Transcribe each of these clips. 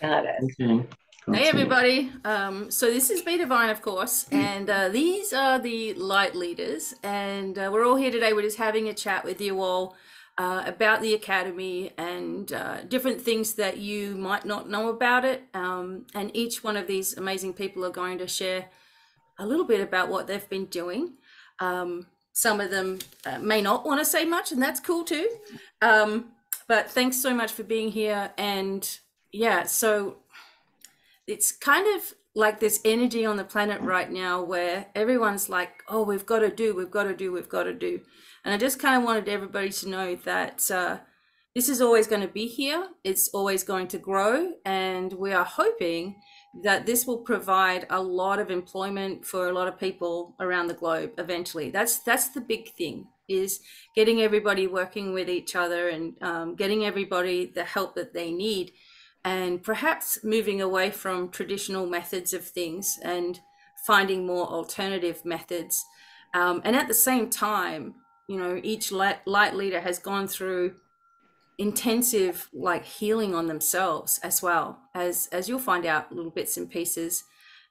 Got it. Okay. Hey everybody, so this is BDevine, of course, and these are the light leaders, and we're all here today. We're just having a chat with you all about the academy and different things that you might not know about it, and each one of these amazing people are going to share a little bit about what they've been doing. Some of them may not want to say much, and that's cool too, but thanks so much for being here. And yeah, so it's kind of like this energy on the planet right now where everyone's like, oh, we've got to do. And I just kind of wanted everybody to know that this is always going to be here. It's always going to grow. And we are hoping that this will provide a lot of employment for a lot of people around the globe eventually. That's the big thing, is getting everybody working with each other and getting everybody the help that they need, and perhaps moving away from traditional methods of things and finding more alternative methods. And at the same time, you know, each light leader has gone through intensive like healing on themselves, as well as you'll find out little bits and pieces.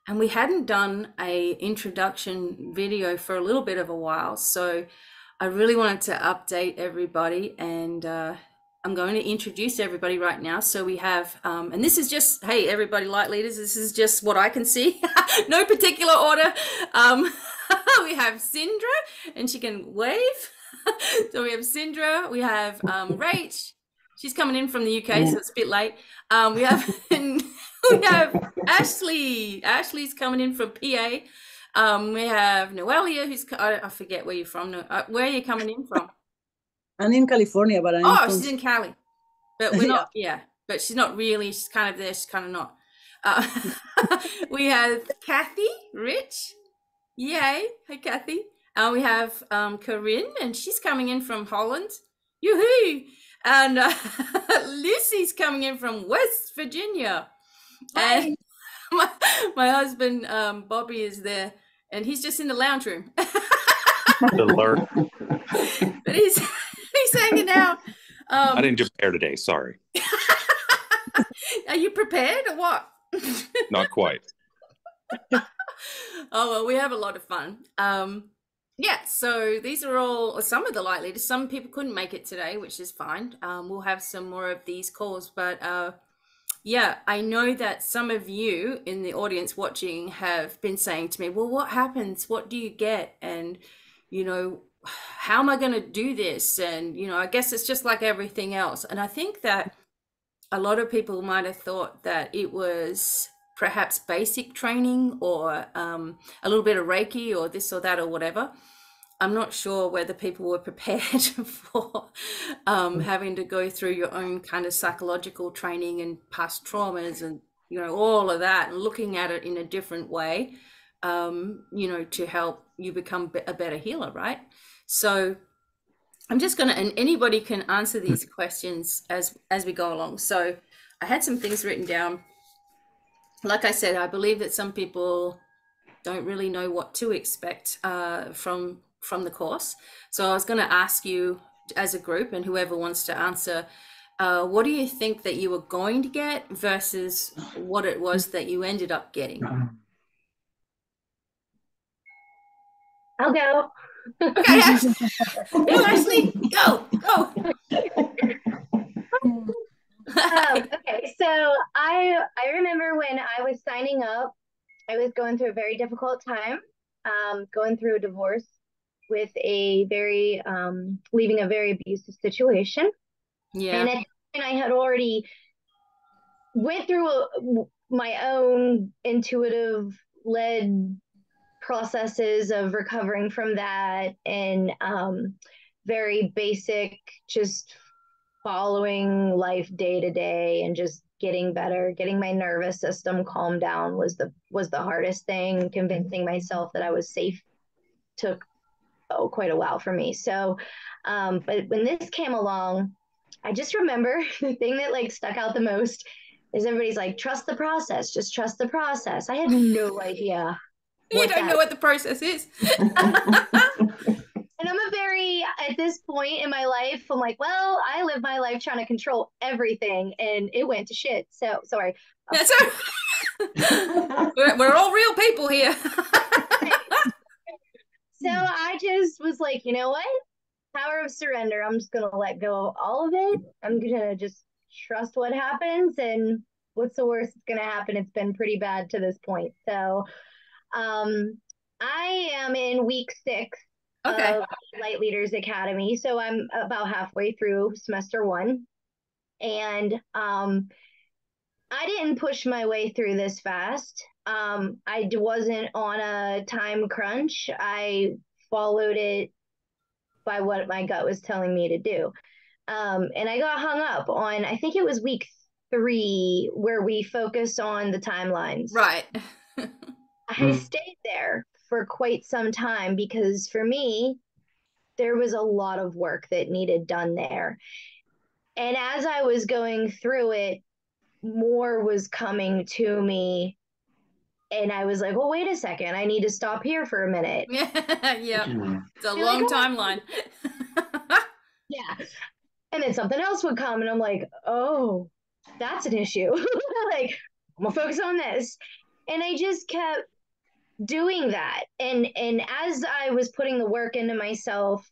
And we hadn't done a introduction video for a little bit of a while, so I really wanted to update everybody, and I'm going to introduce everybody right now. So we have, and this is just, hey, everybody, light leaders, this is just what I can see. No particular order. We have Sindra, and she can wave. So we have Sindra, we have Rach. She's coming in from the UK, so it's a bit late. We have Ashley. Ashley's coming in from PA. We have Noelia, who's, I forget where you're from. Where are you coming in from? I'm in California, but she's in Cali, but we're not. Yeah, but she's not really. She's kind of there. She's kind of not. We have Kathy Rich. Yay! Hey, Kathy. We have Corinne, and she's coming in from Holland. Yoo-hoo! And Lucy's coming in from West Virginia. Hi. And my husband Bobby is there, and he's just in the lounge room. Alert. But he's hanging out. I didn't prepare today, sorry. Are you prepared or what? Not quite. Oh, well, we have a lot of fun. Yeah, so these are all some of the light leaders. Some people couldn't make it today, which is fine. We'll have some more of these calls, but yeah, I know that some of you in the audience watching have been saying to me, well, what happens? What do you get? And, you know, how am I going to do this? And, you know, I guess it's just like everything else. And I think that a lot of people might have thought that it was perhaps basic training or a little bit of Reiki or this or that or whatever. I'm not sure whether people were prepared for having to go through your own kind of psychological training and past traumas and, you know, all of that, and looking at it in a different way, you know, to help you become a better healer, right? So I'm just going to, and anybody can answer these questions as we go along. So I had some things written down. Like I said, I believe that some people don't really know what to expect from the course. So I was going to ask you as a group, and whoever wants to answer, what do you think that you were going to get versus what it was that you ended up getting? I'll go. Okay, go, Ashley, go. Okay, so I remember when I was signing up, I was going through a very difficult time, going through a divorce with a very leaving a very abusive situation. Yeah, and at that point I had already went through my own intuitive led processes of recovering from that, and very basic, just following life day to day and just getting better. Getting my nervous system calmed down was the hardest thing. Convincing myself that I was safe took quite a while for me. So but when this came along, I just remember the thing that like stuck out the most is everybody's like, trust the process, just trust the process. I had no idea. You don't know what the process is. And I'm a very honestly, at this point in my life, I'm like, well, I live my life trying to control everything, and it went to shit. So sorry. That's we're all real people here. So I just was like, you know what? Power of surrender. I'm just gonna let go of all of it. I'm gonna just trust what happens, and what's the worst that's gonna happen? It's been pretty bad to this point. So I am in week 6 Okay. of Light Leaders Academy. So I'm about halfway through semester 1. And I didn't push my way through this fast. I wasn't on a time crunch. I followed it by what my gut was telling me to do. And I got hung up on, I think it was week 3, where we focused on the timelines. Right. I stayed there for quite some time because for me, there was a lot of work that needed done there. And as I was going through it, more was coming to me. And I was like, well, wait a second. I need to stop here for a minute. Yeah. It's a You're long like, oh. timeline. Yeah. And then something else would come, and I'm like, oh, that's an issue. Like, I'm gonna focus on this. And I just kept doing that. And as I was putting the work into myself,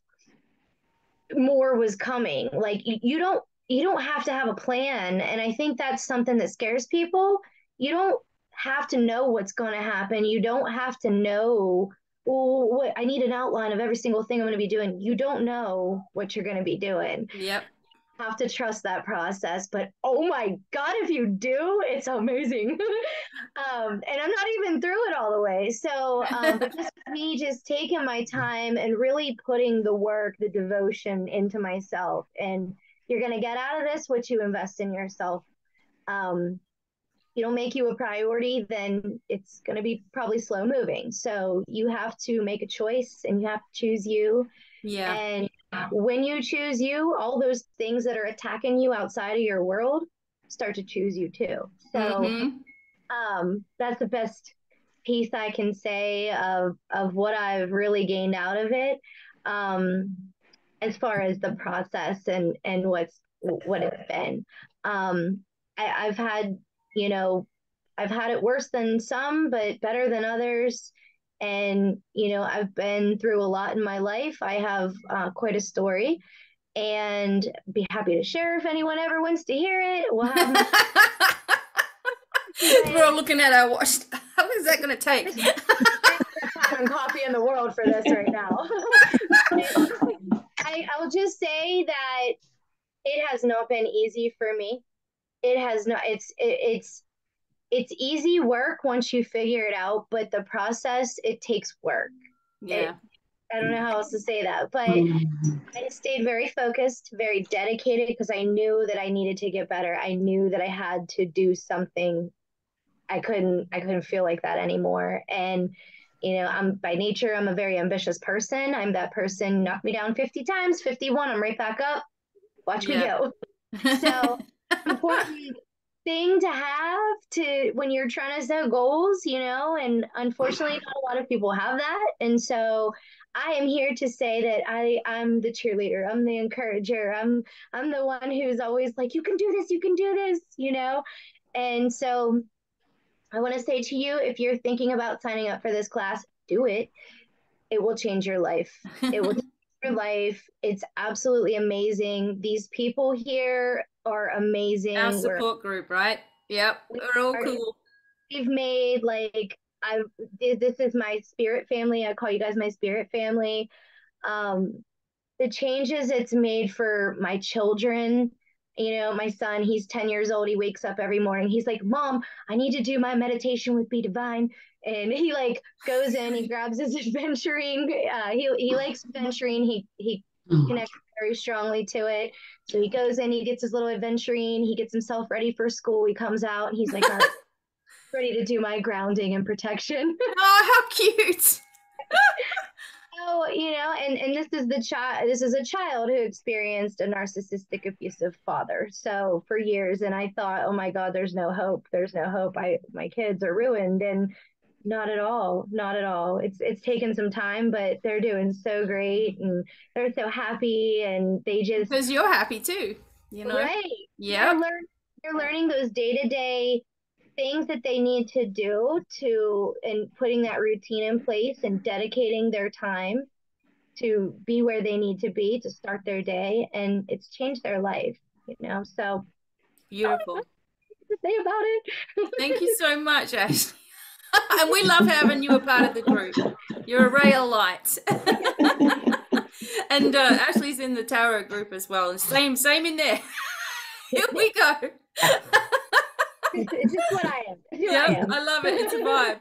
more was coming. Like, you don't have to have a plan. And I think that's something that scares people. You don't have to know what's going to happen. You don't have to know, well, what I need an outline of every single thing I'm going to be doing. You don't know what you're going to be doing. Yep. Have to trust that process. But oh my God, if you do, it's amazing. And I'm not even through it all the way. So, but just me just taking my time and really putting the work, the devotion into myself. And you're going to get out of this what you invest in yourself. You don't make you a priority, then it's going to be probably slow moving. So you have to make a choice, and you have to choose you. Yeah. And when you choose you, all those things that are attacking you outside of your world start to choose you too. So that's the best piece I can say of what I've really gained out of it, as far as the process and what it's been. I've had, I've had it worse than some, but better than others. And, I've been through a lot in my life. I have quite a story, and be happy to share if anyone ever wants to hear it. We'll have We're all looking at our watch. How long is that going to take? time and coffee in the world for this right now. I'll just say that it has not been easy for me. It has not. It's easy work once you figure it out, but the process, it takes work. Yeah. I don't know how else to say that, but I stayed very focused, very dedicated, because I knew that I needed to get better. I knew that I had to do something. I couldn't feel like that anymore. And, I'm by nature, I'm a very ambitious person. I'm that person, knock me down 50 times, 51, I'm right back up. Watch me go. So important thing to have to when you're trying to set goals, and unfortunately not a lot of people have that. And so I am here to say that I'm the cheerleader, I'm the encourager, I'm the one who's always like, you can do this, and so I want to say to you, if you're thinking about signing up for this class, do it. It will change your life. It will change your life. It's absolutely amazing. These people here are amazing. Our support group, right? Yep. We're all cool. We've made this is my spirit family. I call you guys my spirit family. The changes it's made for my children. My son, he's 10 years old. He wakes up every morning. He's like, Mom, I need to do my meditation with BDevine. And he goes in, he grabs his adventuring. He likes adventuring. He connects very strongly to it. So he goes in, he gets his little adventuring. He gets himself ready for school. He comes out and he's like, all right, ready to do my grounding and protection. Oh, how cute. So, and this is a child who experienced a narcissistic, abusive father. So for years, and I thought, oh my God, there's no hope. My kids are ruined. And Not at all. Not at all. It's taken some time, but they're doing so great and they're so happy and they just Because you're happy too, you know? right. Yeah. They're learning those day-to-day things that they need to do to and putting that routine in place and dedicating their time to be where they need to be to start their day, and it's changed their life, so Beautiful. to say about Thank you it. so much, Ashley. And we love having you a part of the group. You're a ray of light. And Ashley's in the tarot group as well. And same in there. Here we go. It's just what I am. Yeah, I love it. It's a vibe.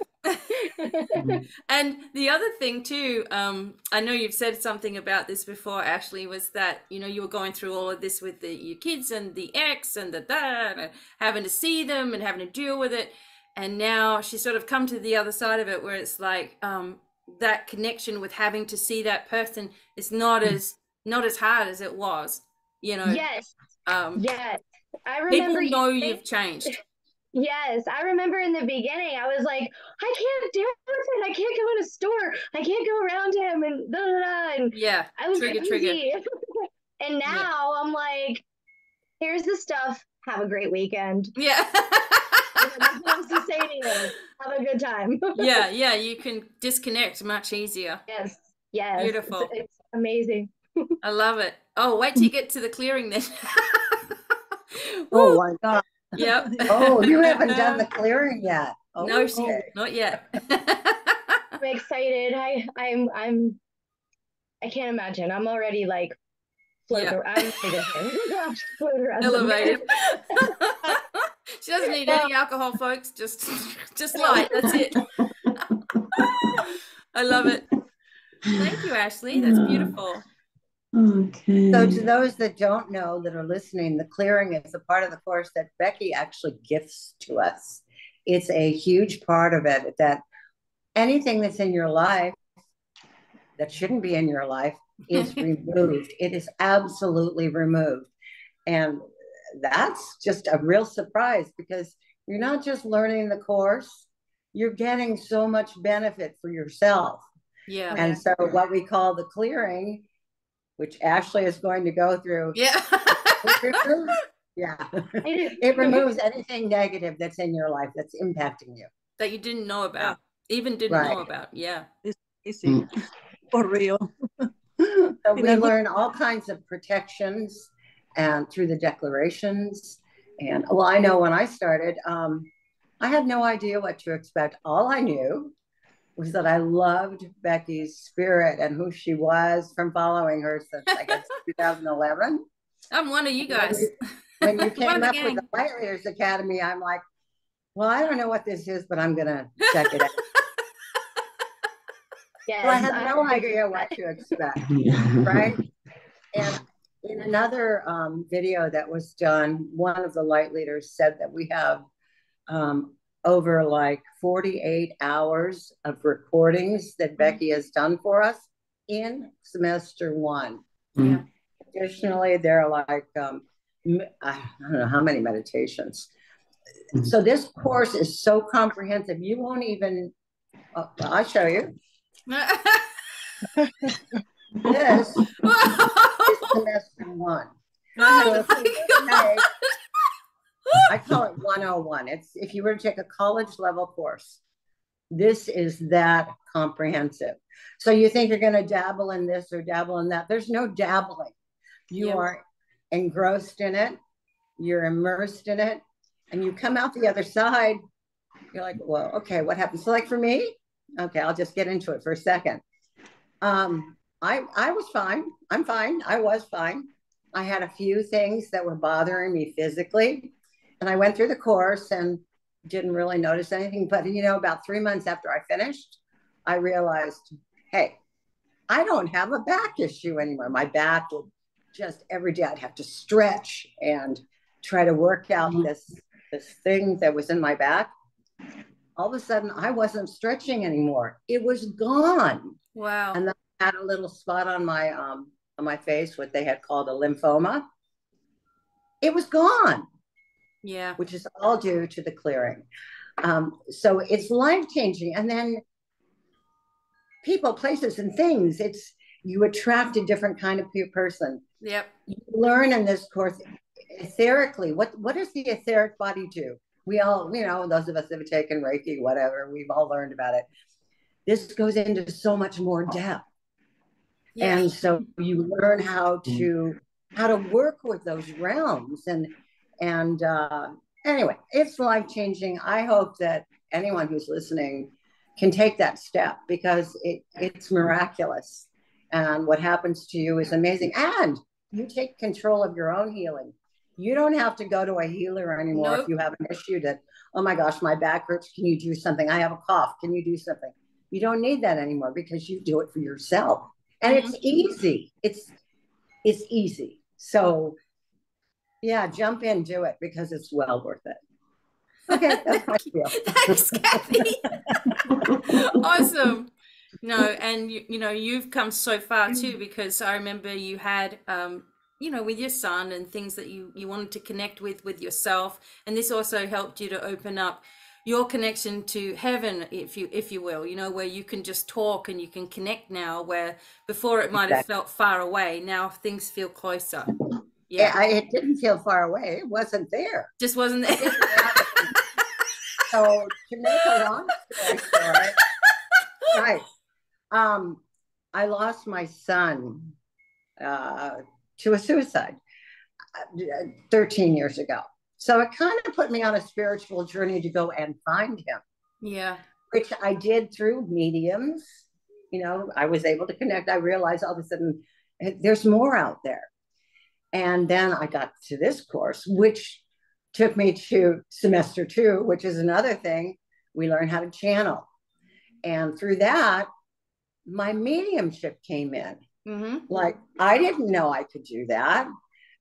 And the other thing too, I know you've said something about this before, Ashley, was that you were going through all of this with your kids and the ex and and having to see them and having to deal with it, and now she's sort of come to the other side of it, where it's like that connection with having to see that person is not as hard as it was. Yes. Yes. I remember people know you've changed. Yes, I remember in the beginning, I was like, I can't do it. I can't go in a store. I can't go around him and da da da. And yeah, I was trigger. And now I'm like, here's the stuff. Have a great weekend. Yeah. Nothing else to say to you. Have a good time. yeah, you can disconnect much easier. Yes. Beautiful. It's amazing. I love it. Oh, wait till you get to the clearing then. Oh my God. Yep. Oh, you haven't done the clearing yet. Oh, no, not yet. I'm excited. I can't imagine. I'm already like floating. Yeah. I'm floating around. Elevated. She doesn't need any alcohol, folks. Just light. That's it. I love it. Thank you, Ashley. That's beautiful. Okay. So to those that don't know, that are listening, the clearing is a part of the course that Becky actually gifts to us. It's a huge part of it, that anything that's in your life that shouldn't be in your life is removed. It is absolutely removed. And that's just a real surprise, because you're not just learning the course, you're getting so much benefit for yourself. Yeah. And so what we call the clearing, which Ashley is going to go through. Yeah. It removes anything negative that's in your life that's impacting you. That you didn't know about. Even didn't know about. Yeah. It's easy. For real. So we learn all kinds of protections and through the declarations. And well, I know when I started, I had no idea what to expect. All I knew was that I loved Becky's spirit and who she was from following her since, I guess, 2011. I'm one of you guys. When you came up with the Light Leaders Academy, I'm like, well, I don't know what this is, but I'm going to check it out. Yes, so I had no idea what to expect, right? And in another video that was done, one of the Light Leaders said that we have over like 48 hours of recordings that Becky has done for us in semester 1. Yeah. Additionally, there are like, I don't know how many meditations. So this course is so comprehensive. You won't even, I'll show you. This is semester 1. Oh, so I call it 101. It's if you were to take a college level course, this is that comprehensive. So you think you're going to dabble in this or dabble in that. There's no dabbling. You are engrossed in it. You're immersed in it. And you come out the other side. You're like, well, okay, what happened? So like for me, okay, I'll just get into it for a second. I was fine. I'm fine. I was fine. I had a few things that were bothering me physically. And I went through the course and didn't really notice anything. But, about 3 months after I finished, I realized, hey, I don't have a back issue anymore. My back would just every day I'd have to stretch and try to work out this thing that was in my back. All of a sudden, I wasn't stretching anymore. It was gone. Wow. And then I had a little spot on my face, what they had called a lymphoma. It was gone. Yeah. Which is all due to the clearing. So it's life-changing. And then people, places, and things, you attract a different kind of person. Yep. You learn in this course etherically. What does the etheric body do? We all, those of us that have taken Reiki, whatever, we've all learned about it. This goes into so much more depth. Yeah. And so you learn how to work with those realms. And anyway, it's life-changing. I hope that anyone who's listening can take that step, because it's miraculous. And what happens to you is amazing. And you take control of your own healing. You don't have to go to a healer anymore. Nope. If you have an issue that, oh my gosh, my back hurts, can you do something? I have a cough, can you do something? You don't need that anymore, because you do it for yourself. And it's easy. It's easy. So yeah, jump in, do it, because it's well worth it. Okay, that's my deal. Thanks, Kathy. Awesome. No, and you've come so far too, because I remember you had with your son and things that you wanted to connect with yourself, and this also helped you to open up your connection to heaven, if you will, where you can just talk and you can connect now, where before it might have felt far away. Now things feel closer. Yeah, it didn't feel far away. It wasn't there. Just wasn't there. So to make a long story short, right. I lost my son to a suicide 13 years ago. So it kind of put me on a spiritual journey to go and find him. Yeah. Which I did through mediums. I was able to connect. I realized all of a sudden there's more out there. And then I got to this course, which took me to semester 2, which is another thing. We learn how to channel. And through that, my mediumship came in. Mm-hmm. Like, I didn't know I could do that.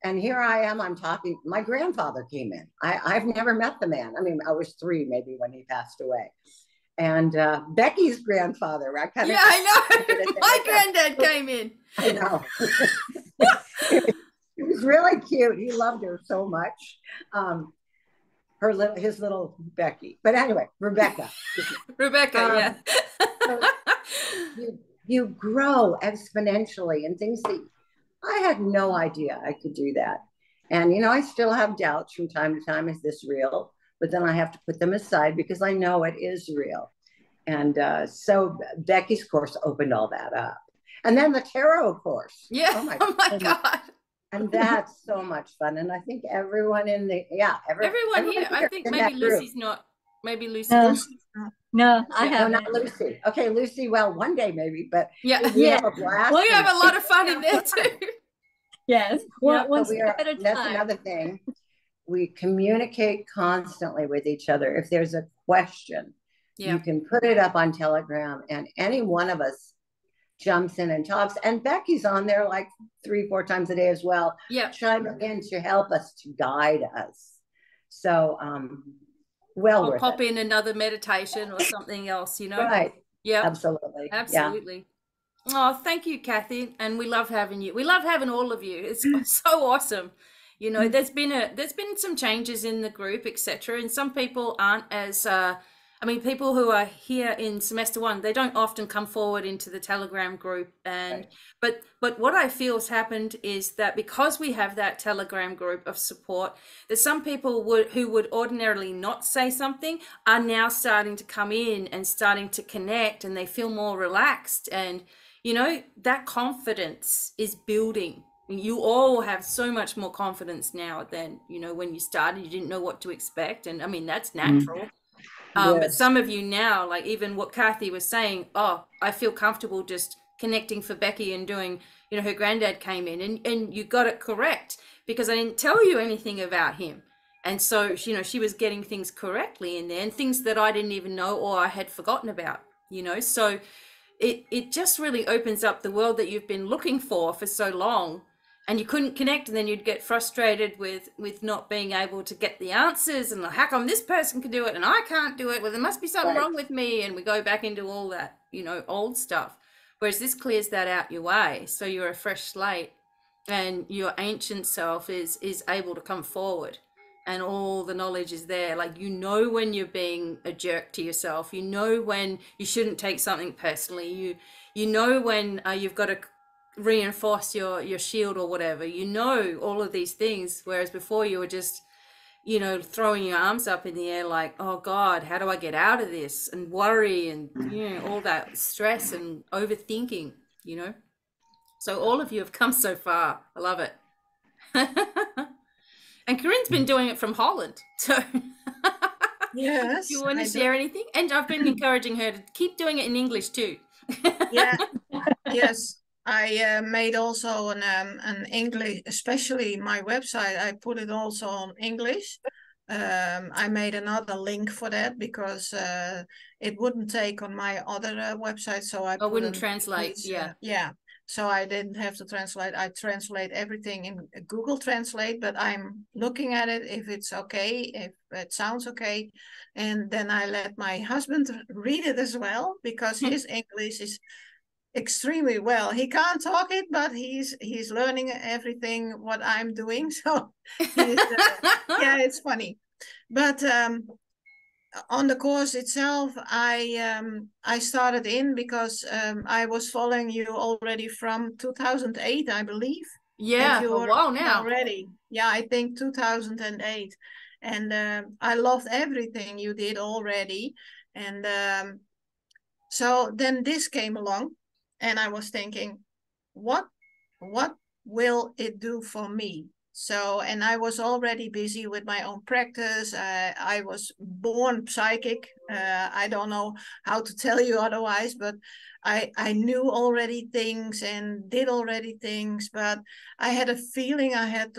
And here I am, I'm talking, my grandfather came in. I've never met the man. I mean, I was 3 maybe when he passed away. And Becky's grandfather, I kind of... Yeah, I know. My granddad came in. I know. He was really cute. He loved her so much. His little Becky. But anyway, Rebecca. Rebecca, yeah. So you grow exponentially in things that I had no idea I could do that. And, I still have doubts from time to time. Is this real? But then I have to put them aside, because I know it is real. And so Becky's course opened all that up. And then the tarot course. Yeah. Oh my God. And that's so much fun. And I think everyone in the, everyone here, I think maybe Lucy's not, maybe Lucy. No, I haven't. No, not Lucy. Okay, Lucy, well, one day maybe, but yeah. We have a blast. Well, you have a lot of fun in there too. Yes. Well, that's another thing. We communicate constantly with each other. If there's a question, you can put it up on Telegram, and any one of us jumps in and talks. And Becky's on there like 3-4 times a day as well. Yeah. Chiming in to help us, to guide us. So, I'll pop in another meditation or something else, Right. Yeah. Absolutely. Absolutely. Yeah. Oh, thank you, Kathy. And we love having you. We love having all of you. It's so awesome. There's been some changes in the group, etc. And some people aren't as people who are here in semester 1, they don't often come forward into the Telegram group. And right. But what I feel has happened is that because we have that Telegram group of support, that some people who would ordinarily not say something are now starting to come in and starting to connect, and they feel more relaxed. And, that confidence is building. You all have so much more confidence now than, when you started. You didn't know what to expect. And I mean, that's natural. Yes. But some of you now, like even what Kathy was saying, I feel comfortable just connecting for Becky and doing, her granddad came in, and you got it correct, because I didn't tell you anything about him. And so, she was getting things correctly in there, and things that I didn't even know or I had forgotten about, so it just really opens up the world that you've been looking for so long. And you couldn't connect, and then you'd get frustrated with not being able to get the answers, and how come this person can do it and I can't do it? Well, there must be something wrong with me, and we go back into all that, old stuff. Whereas this clears that out your way, so you're a fresh slate, and your ancient self is able to come forward and all the knowledge is there. Like, you know when you're being a jerk to yourself, you know when you shouldn't take something personally, you know when you've got to reinforce your shield or whatever, you know all of these things, whereas before you were just, you know, throwing your arms up in the air like, oh God, how do I get out of this, and worry, and, you know, all that stress and overthinking, you know. So all of you have come so far. I love it. And Corinne's been doing it from Holland, so Yes, you want to I do. share anything? And I've been encouraging her to keep doing it in English too. Yeah, yes. I made also an English, especially my website. I put it also on English. I made another link for that because it wouldn't take on my other website, so I put wouldn't an translate, English, yeah. yeah. So I didn't have to translate. I translate everything in Google Translate, but I'm looking at it if it's okay, if it sounds okay, and then I let my husband read it as well because his English is extremely well. He can't talk it, but he's learning everything what I'm doing. So he's yeah, it's funny. But on the course itself, I started in because I was following you already from 2008, I believe. Yeah, you for a were while now. already. Yeah, I think 2008, and I loved everything you did already. And so then this came along, and I was thinking, what will it do for me? So, and I was already busy with my own practice. I was born psychic. I don't know how to tell you otherwise, but I knew already things and did already things, but I had a feeling I had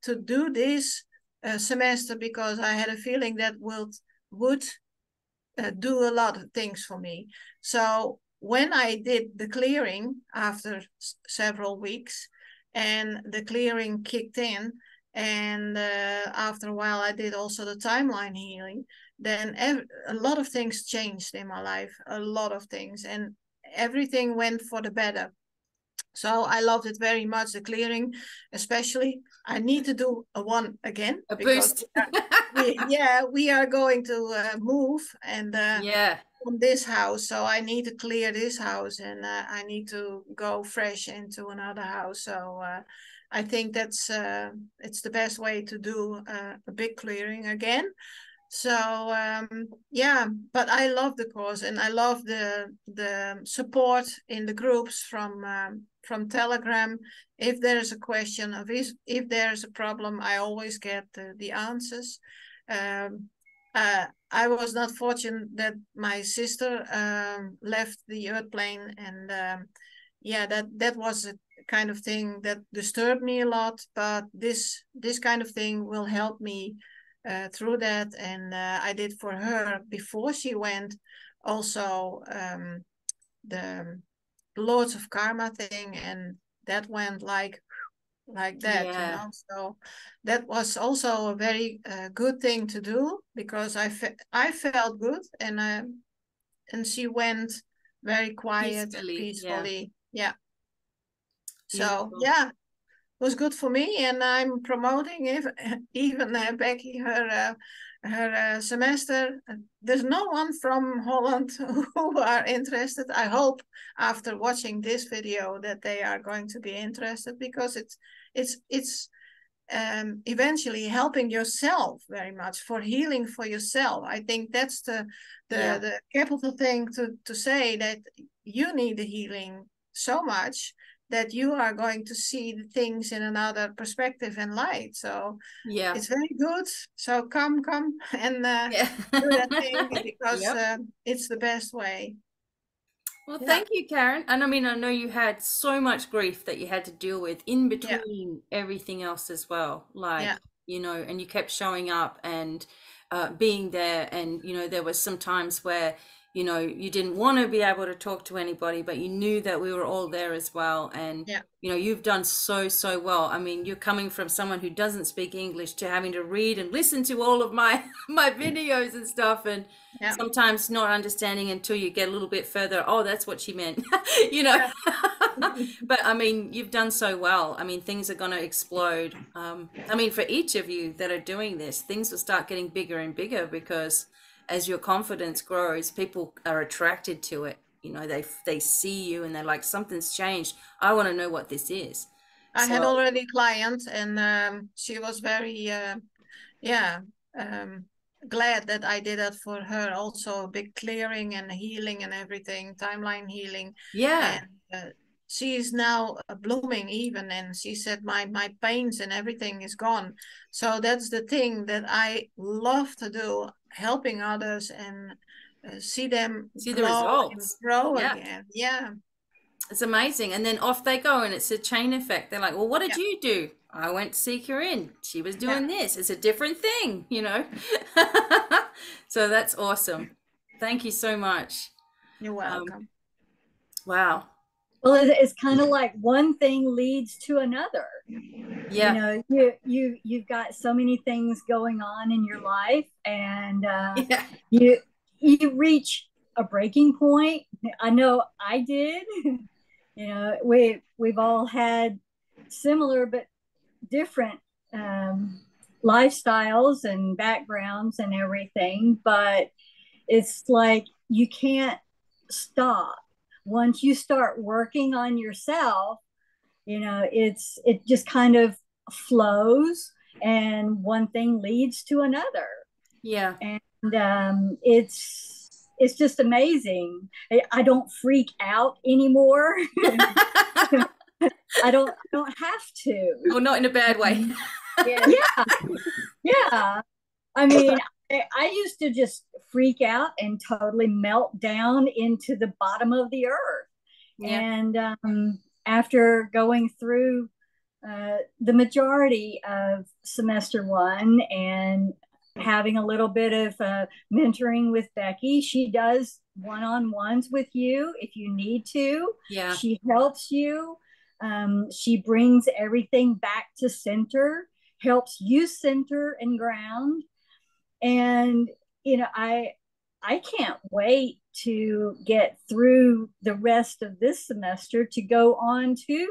to do this semester because I had a feeling that would do a lot of things for me. So when I did the clearing after several weeks, and the clearing kicked in, and after a while I did also the timeline healing, then a lot of things changed in my life, a lot of things, and everything went for the better. So I loved it very much, the clearing, especially. I need to do a one again. A because boost. we are going to move, and Yeah. from this house, so I need to clear this house, and I need to go fresh into another house. So I think that's it's the best way to do a big clearing again. So yeah, but I love the course, and I love the support in the groups from Telegram. If there's a question, if there's a problem, I always get the answers. I was not fortunate that my sister left the earth plane, and yeah, that was a kind of thing that disturbed me a lot. But this kind of thing will help me through that, and I did for her before she went also the Lords of Karma thing, and that went like that, you Yeah. know. So that was also a very good thing to do because I felt good, and she went very quiet and peacefully. Yeah. So Beautiful. yeah, was good for me, and I'm promoting even Becky her semester. There's no one from Holland who are interested. I hope after watching this video that they are going to be interested, because it's eventually helping yourself very much, for healing for yourself. I think that's the capital thing to say, that you need the healing so much that you are going to see the things in another perspective and light. So yeah, it's very good. So come and do that thing, because it's the best way. Well, thank you, Karen. And I mean, I know you had so much grief that you had to deal with in between everything else as well. Like, you know, and you kept showing up and being there. And, you know, there was some times where, you know, you didn't want to be able to talk to anybody, but you knew that we were all there as well. And, Yeah. you know, you've done so, so well. I mean, you're coming from someone who doesn't speak English to having to read and listen to all of my videos and stuff, and Yeah. sometimes not understanding until you get a little bit further. Oh, that's what she meant, you know. Yeah. But I mean, you've done so well. I mean, things are going to explode. I mean, for each of you that are doing this, things will start getting bigger and bigger, because as your confidence grows, people are attracted to it. You know, they see you and they're like, something's changed. I want to know what this is. I had So, already clients, and she was very glad that I did that for her. Also, a big clearing and healing and everything, timeline healing. yeah, And she's now blooming even, and she said my pains and everything is gone. So that's the thing that I love to do, helping others and see them see the glow and results. grow Yeah, again. Yeah. it's amazing. And then off they go, and it's a chain effect. They're like, well, what did Yeah. you do? I went to seek her in. She was Yeah. doing this. It's a different thing, you know. So that's awesome. Thank you so much. You're welcome. Wow. Well, it's kind of like one thing leads to another. Yeah. You know, you've got so many things going on in your life, and Yeah. you reach a breaking point. I know I did. You know, we've all had similar but different lifestyles and backgrounds and everything, but it's like you can't stop. Once you start working on yourself, you know, it just kind of flows, and one thing leads to another. Yeah. And it's just amazing. I don't freak out anymore. I don't have to. Well, not in a bad way. Yeah. Yeah. I mean, I used to just freak out and totally melt down into the bottom of the earth. Yeah. And after going through the majority of semester one and having a little bit of mentoring with Becky, she does one-on-ones with you if you need to. Yeah. She helps you. She brings everything back to center, helps you center and ground. And, you know, I can't wait to get through the rest of this semester to go on to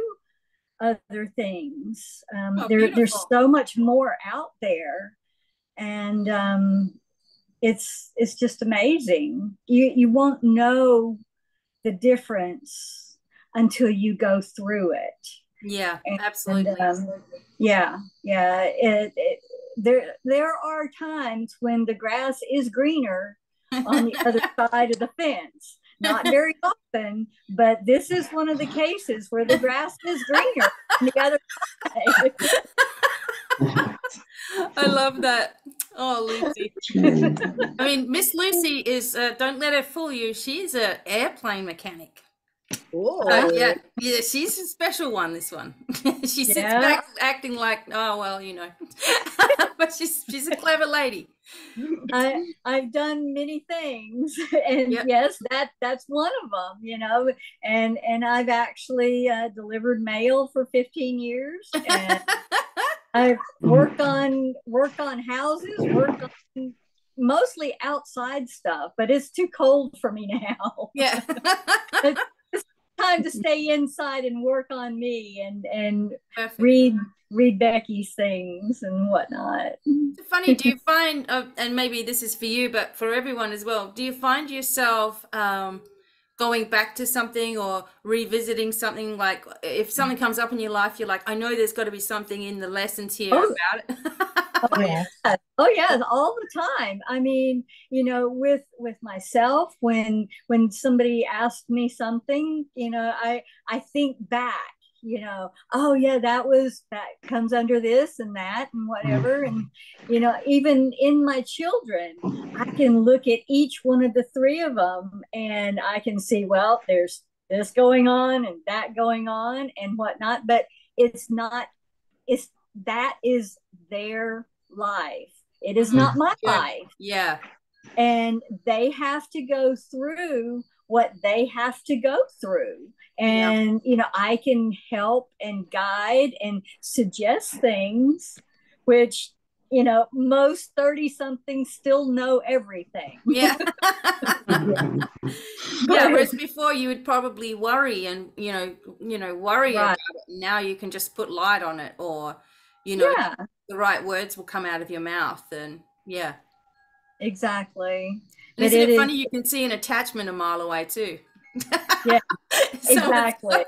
other things. There's Beautiful. so much more out there, and it's just amazing. You won't know the difference until you go through it. Yeah, And absolutely. yeah. There are times when the grass is greener on the other side of the fence. Not very often, but this is one of the cases where the grass is greener on the other side. I love that. Oh, Lucy. I mean, Miss Lucy is, don't let her fool you, she's an airplane mechanic. Yeah, she's a special one, this one. She sits back acting like, oh, well, you know. But she's a clever lady. I've done many things, and yes, that's one of them, you know. And I've actually delivered mail for 15 years, and I've worked on houses, worked on mostly outside stuff, but it's too cold for me now. Yeah. It's time to stay inside and work on me and Perfect. read Becky's things and whatnot. It's funny, do you find, and maybe this is for you, but for everyone as well, do you find yourself going back to something or revisiting something? Like if something comes up in your life, you're like, I know there's got to be something in the lessons here about it. Oh yeah, all the time. I mean, you know, with myself, when somebody asks me something, you know, I think back, you know, oh yeah, that comes under this and that and whatever. And, you know, even in my children, I can look at each one of the three of them and I can see, well, there's this going on and that going on and whatnot, but that is their life. It is not my life. Yeah. and they have to go through what they have to go through. And, I can help and guide and suggest things, which, most 30 somethings still know everything. Yeah. Yeah, whereas before you would probably worry and worry Right. about it. Now you can just put light on it, or Yeah, the right words will come out of your mouth. And yeah, exactly. and But isn't it it funny, is, you can see an attachment a mile away too. yeah, Someone's exactly.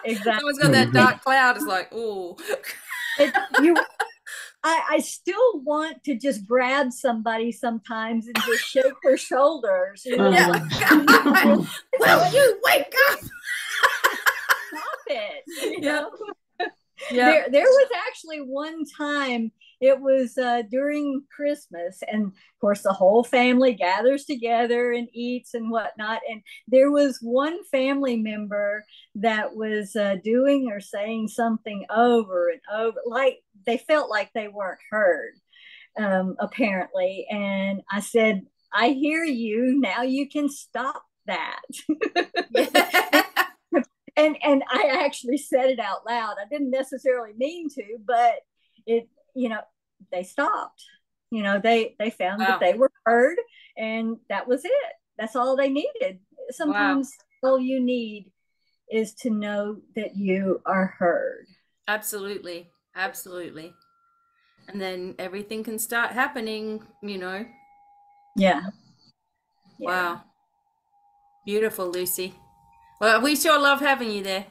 Exactly. someone's got that dark cloud. It's like, oh. I still want to just grab somebody sometimes and just shake their shoulders. Yeah. Will you wake up? Stop it. Yeah. Yeah. There was actually one time, it was during Christmas, and of course the whole family gathers together and eats and whatnot. And there was one family member that was doing or saying something over and over, like they felt like they weren't heard, apparently. And I said, I hear you. Now you can stop that. And I actually said it out loud. I didn't necessarily mean to, but it, they stopped. They found that they were heard, and that was it. That's all they needed. Sometimes all you need is to know that you are heard. Absolutely. Absolutely. And then everything can start happening, Yeah. Wow. Beautiful, Lucy. Well, we sure love having you there.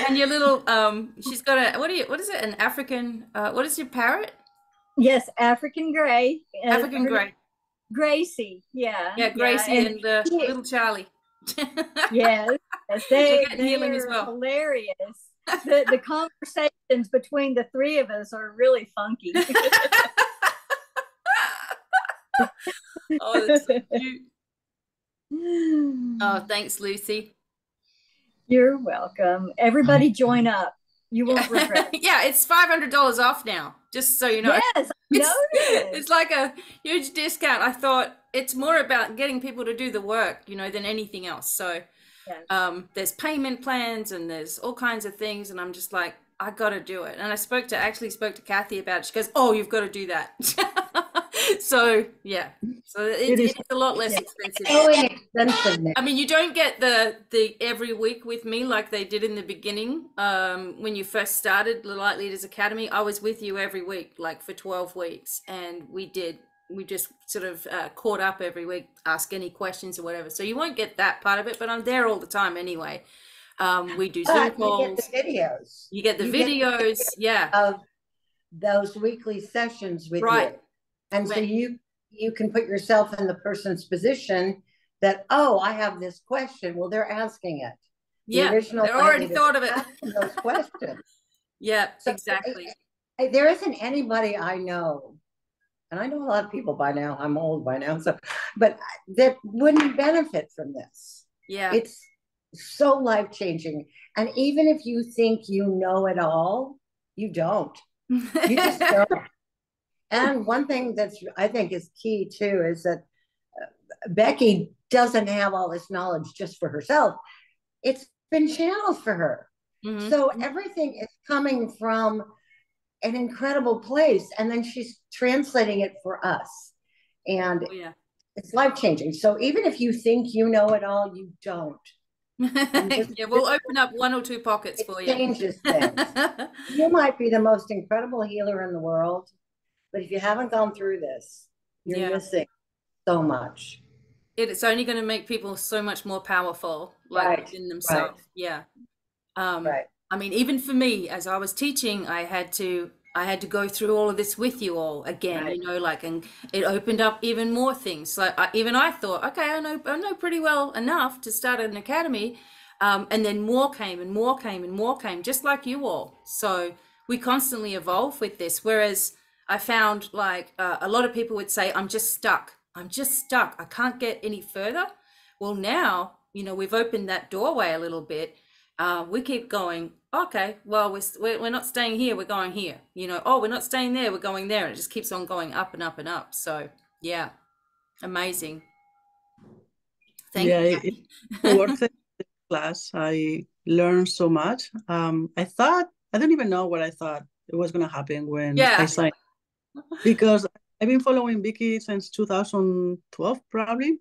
And your little she's got what is it, an African, what is your parrot? Yes, African gray. African gray. Gracie, yeah. Yeah, Gracie and little Charlie. Yes, they healing as are well. hilarious. The conversations between the three of us are really funky. Oh, that's so cute. Oh, thanks, Lucy. You're welcome. Everybody join up. You won't regret it. Yeah, it's $500 off now, just so you know. Yes, it's like a huge discount. I thought it's more about getting people to do the work, than anything else. So there's payment plans and there's all kinds of things, and I'm just like, I got to do it. And I actually spoke to Kathy about it. She goes, oh, you've got to do that. So yeah, so it's a lot less expensive. So inexpensive now. I mean, you don't get the every week with me like they did in the beginning. When you first started the Light Leaders Academy, I was with you every week, like for 12 weeks, and we just sort of caught up every week, ask any questions or whatever. So you won't get that part of it, but I'm there all the time anyway. We do Zoom calls. You get the videos. Of those weekly sessions with you. And so you can put yourself in the person's position that, oh, I have this question. Well, they're asking it. They already thought of it. Those questions. Yeah, so exactly. There isn't anybody I know, and I know a lot of people by now. I'm old by now, but that wouldn't benefit from this. Yeah, it's so life-changing. And even if you think you know it all, you don't. You just don't. And one thing I think is key too is that Becky doesn't have all this knowledge just for herself. It's been channeled for her. Mm-hmm. So everything is coming from an incredible place, and then she's translating it for us. And it's life-changing. So even if you think you know it all, you don't. We'll open up one or two pockets for you. It changes things. You might be the most incredible healer in the world, but if you haven't gone through this, you're missing so much. It's only going to make people so much more powerful, within themselves. Right. Yeah. I mean, even for me, as I was teaching, I had to go through all of this with you all again, and it opened up even more things. So I thought, okay, I know pretty well enough to start an academy. And then more came and more came and more came, just like you all. So we constantly evolve with this. Whereas I found a lot of people would say, I'm just stuck. I can't get any further. Well, now, we've opened that doorway a little bit. we keep going. Okay, well, we're not staying here. We're going here. You know, oh, we're not staying there. We're going there. And it just keeps on going up and up and up. So, yeah, amazing. Thank you. Worth it. Class, I learned so much. I don't even know what I thought it was going to happen when I signed, because I've been following Vicky since 2012 probably,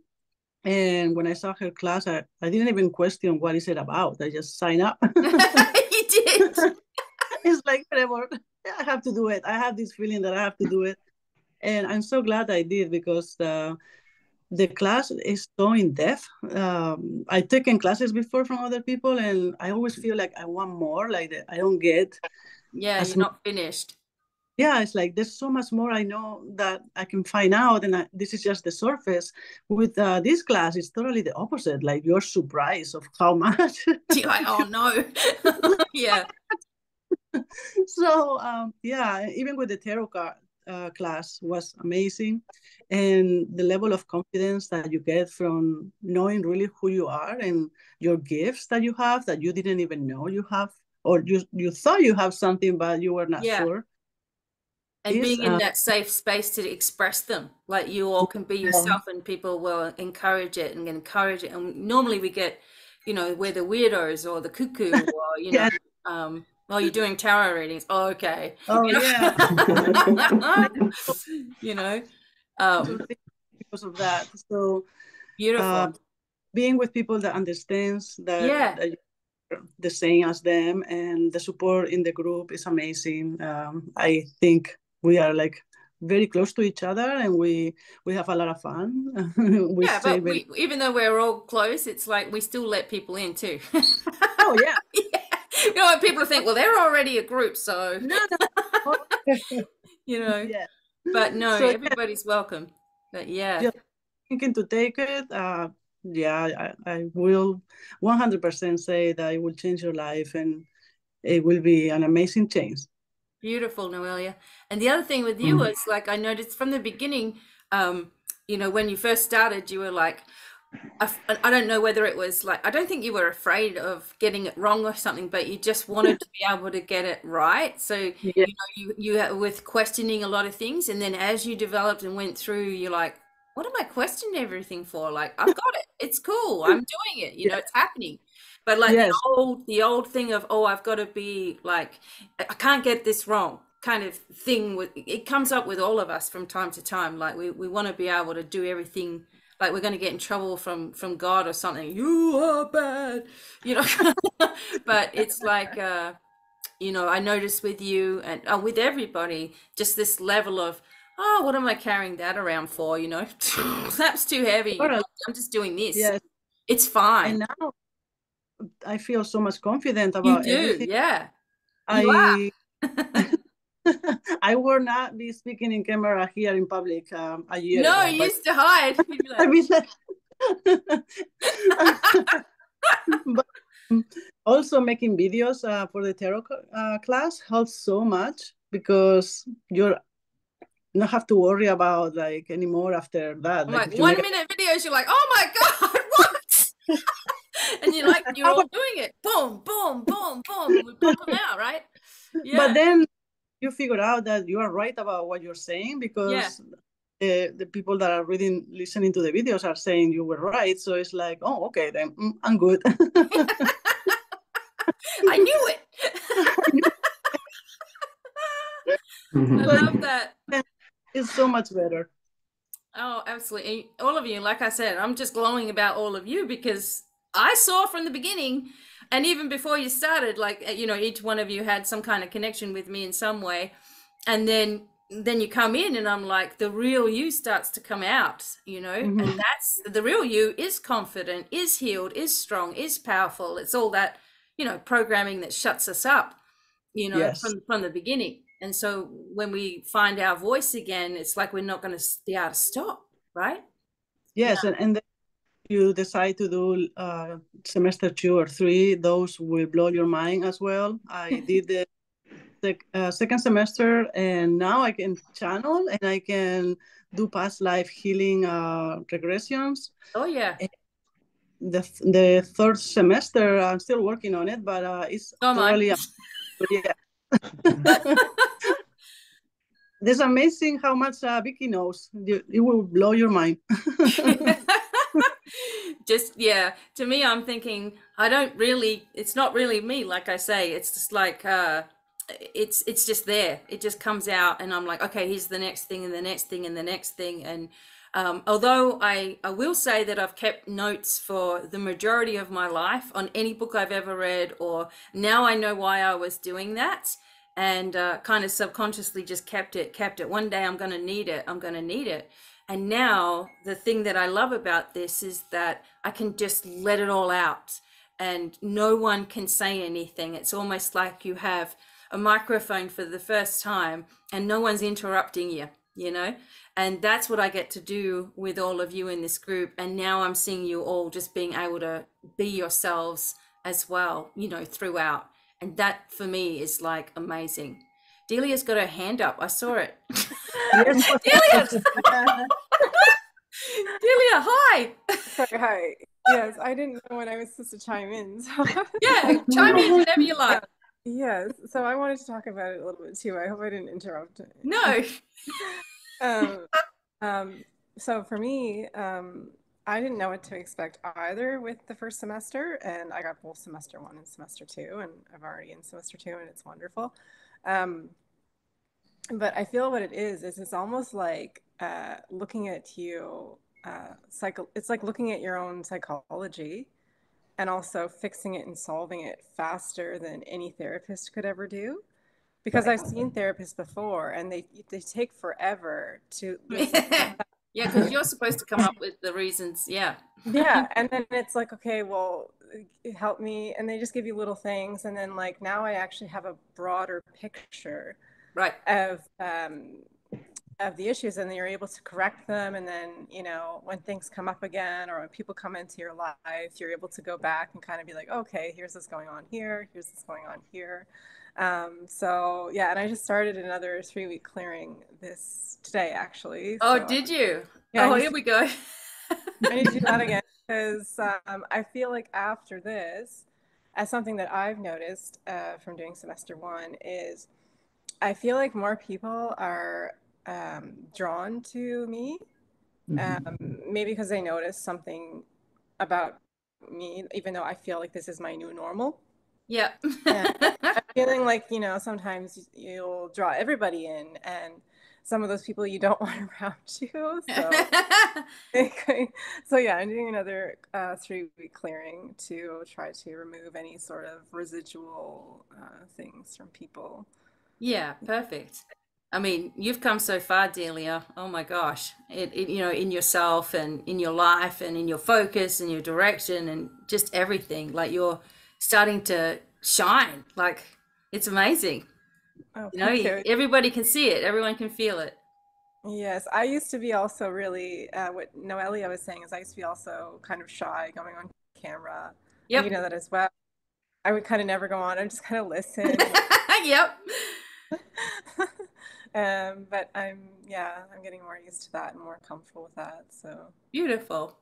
and when I saw her class, I didn't even question what is it about. I just signed up. You did. It's like, whatever, I have to do it. I have this feeling that I have to do it, and I'm so glad I did, because the class is so in depth. I've taken classes before from other people, and I always feel like I want more, like I don't get. Yeah, you're not finished. Yeah, it's like there's so much more I know that I can find out, and this is just the surface. With this class, it's totally the opposite. Like, you're surprised of how much. You're like, oh no. Yeah. So yeah, even with the tarot card class was amazing, and the level of confidence that you get from knowing really who you are and your gifts that you have that you didn't even know you have, or you thought you have something but you were not sure. And being in that safe space to express them, like you all can be yourself, and people will encourage it. And normally we get, you know, we're the weirdos or the cuckoo, or you know, oh, you're doing tarot readings. Oh, okay. Oh, you know? Yeah. You know, because of that. So beautiful. Being with people that understands that you're the same as them, and the support in the group is amazing. I think we are like very close to each other, and we have a lot of fun. But even though we're all close, it's like we still let people in too. Oh yeah. You know what, people think, well, they're already a group, so you know. Yeah. But no, so, everybody's welcome. But just thinking to take it. I will 100% say that it will change your life, and it will be an amazing change. Beautiful, Noelia. And the other thing with you was, like, I noticed from the beginning, you know, when you first started, you were like, I don't know whether it was like, I don't think you were afraid of getting it wrong or something, but you just wanted to be able to get it right. So, you know, you with questioning a lot of things. And then as you developed and went through, you're like, what am I questioning everything for? Like, I've got it. It's cool. I'm doing it. You know, it's happening. But like the old thing of, oh, I've got to be like, I can't get this wrong kind of thing. It comes up with all of us from time to time. Like we want to be able to do everything. Like we're going to get in trouble from God or something. You are bad, you know. But it's like, you know, I noticed with you and with everybody, just this level of, oh, what am I carrying that around for? You know, that's too heavy. You know? I'm just doing this. Yes. It's fine. And now I feel so much confident about everything. Yeah. I will not be speaking in camera here in public a year ago. You used to hide. But also making videos for the tarot class helps so much, because you're not have to worry about like anymore after that. I'm like 1 minute videos, you're like, oh my God, what? And you're like, you're all doing it. Boom, boom, boom, boom. We pop them out, right? Yeah. But then you figure out that you are right about what you're saying, because the people that are listening to the videos are saying you were right. So it's like, oh, okay, then I'm good. I knew it. I love that. It's so much better. Oh, absolutely. All of you, like I said, I'm just glowing about all of you, because I saw from the beginning, and even before you started, like, you know, each one of you had some kind of connection with me in some way. And then you come in and I'm like, the real you starts to come out, you know, and that's the real you is confident, is healed, is strong, is powerful. It's all that, you know, programming that shuts us up, you know, from the beginning. And so when we find our voice again, it's like we're not going to be able to stop, right? Yes, and then you decide to do semester 2 or 3, those will blow your mind as well. I did the second semester, and now I can channel and I can do past life healing regressions. Oh yeah. the third semester. I'm still working on it, but it's really yeah. It's amazing how much Vicky knows. It will blow your mind. Just, yeah, to me, I'm thinking, it's not really me, like I say, it's just like, it's just there. It just comes out and I'm like, okay, here's the next thing and the next thing and the next thing. And although I will say that I've kept notes for the majority of my life on any book I've ever read, or now I know why I was doing that, and kind of subconsciously just kept it. One day I'm going to need it. And now the thing that I love about this is that I can just let it all out and no one can say anything. It's almost like you have a microphone for the first time and no one's interrupting you, you know? And that's what I get to do with all of you in this group. And now I'm seeing you all just being able to be yourselves as well, you know, throughout. And that for me is like amazing. Delia's got her hand up. I saw it. Delia! Delia, hi. Hi. Yes, I didn't know when I was supposed to chime in. So. Yeah, chime in whenever you like. Yes, so I wanted to talk about it a little bit too. I hope I didn't interrupt. No. So for me, I didn't know what to expect either with the first semester, and I got both semester 1 and semester 2, and I'm already in semester 2, and it's wonderful. But I feel what it is it's almost like looking at you, it's like looking at your own psychology and also fixing it and solving it faster than any therapist could ever do. Because I've seen therapists before and they take forever to yeah, because you're supposed to come up with the reasons. Yeah, and then it's like, okay, well, help me, and they just give you little things, and then like now I actually have a broader picture of the issues, and then you're able to correct them. And then, you know, when things come up again or when people come into your life, you're able to go back and kind of be like, okay, here's this going on here, here's this going on here. So yeah, and I just started another 3-week clearing today actually. Oh, so, did you? Yeah, here we go. I need to do that again because I feel like after this, as something that I've noticed from doing semester 1 is I feel like more people are drawn to me, maybe because they notice something about me, even though I feel like this is my new normal. Yeah. I'm feeling like, you know, sometimes you'll draw everybody in and some of those people you don't want around you. So yeah, I'm doing another 3-week clearing to try to remove any sort of residual things from people. Yeah, perfect. I mean, you've come so far, Delia. Oh my gosh. You know, in yourself and in your life and in your focus and your direction and just everything. Like you're starting to shine. Like it's amazing. Oh, you know, everybody can see it. Everyone can feel it. Yes, I used to be also really, what Noelia was saying is I used to be also kind of shy going on camera. Yep. You know that as well. I would kind of never go on. I'd just kind of listen. Yep. But I'm getting more used to that and more comfortable with that. So beautiful.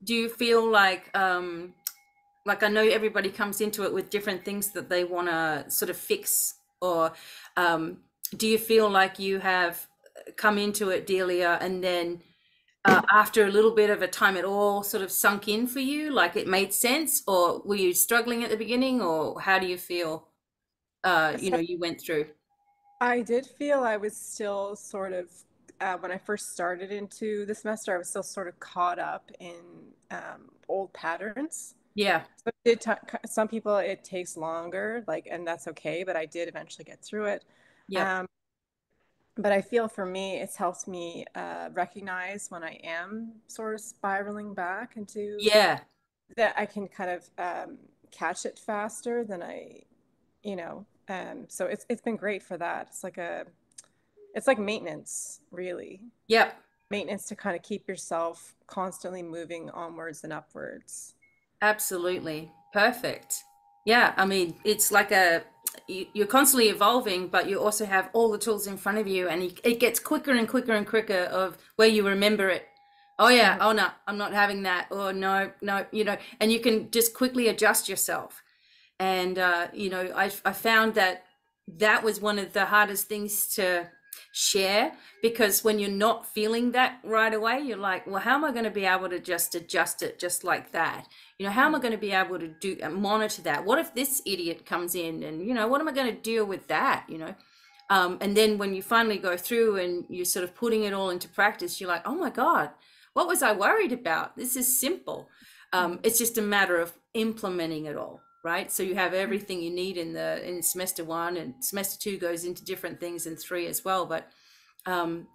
Do you feel like I know everybody comes into it with different things that they want to sort of fix, or do you feel like you have come into it, Delia, and then after a little bit of a time it all sort of sunk in for you, like it made sense, or were you struggling at the beginning, or how do you feel you know you went through? I did feel I was still sort of when I first started into the semester, I was still sort of caught up in old patterns. Yeah. So some people it takes longer, and that's okay, but I did eventually get through it. Yeah. But I feel for me, it's helped me recognize when I am sort of spiraling back into that I can kind of catch it faster than I, you know. So it's been great for that. It's like maintenance, really. Yep. Maintenance to kind of keep yourself constantly moving onwards and upwards. Absolutely. Perfect. Yeah. I mean, it's like you're constantly evolving, but you also have all the tools in front of you, and it gets quicker and quicker and quicker of where you remember it Oh yeah. Oh no, I'm not having that. Oh no, no, you know, and you can just quickly adjust yourself. And you know, I found that that was one of the hardest things to share, because when you're not feeling that right away, you're like, well, how am I going to be able to just adjust it just like that? You know, how am I going to be able to do monitor that? What if this idiot comes in, and you know, what am I going to deal with that? You know, and then when you finally go through and you're sort of putting it all into practice, you're like, oh my God, what was I worried about? This is simple. It's just a matter of implementing it all, right? So you have everything you need in semester 1, and semester 2 goes into different things, in 3 as well. But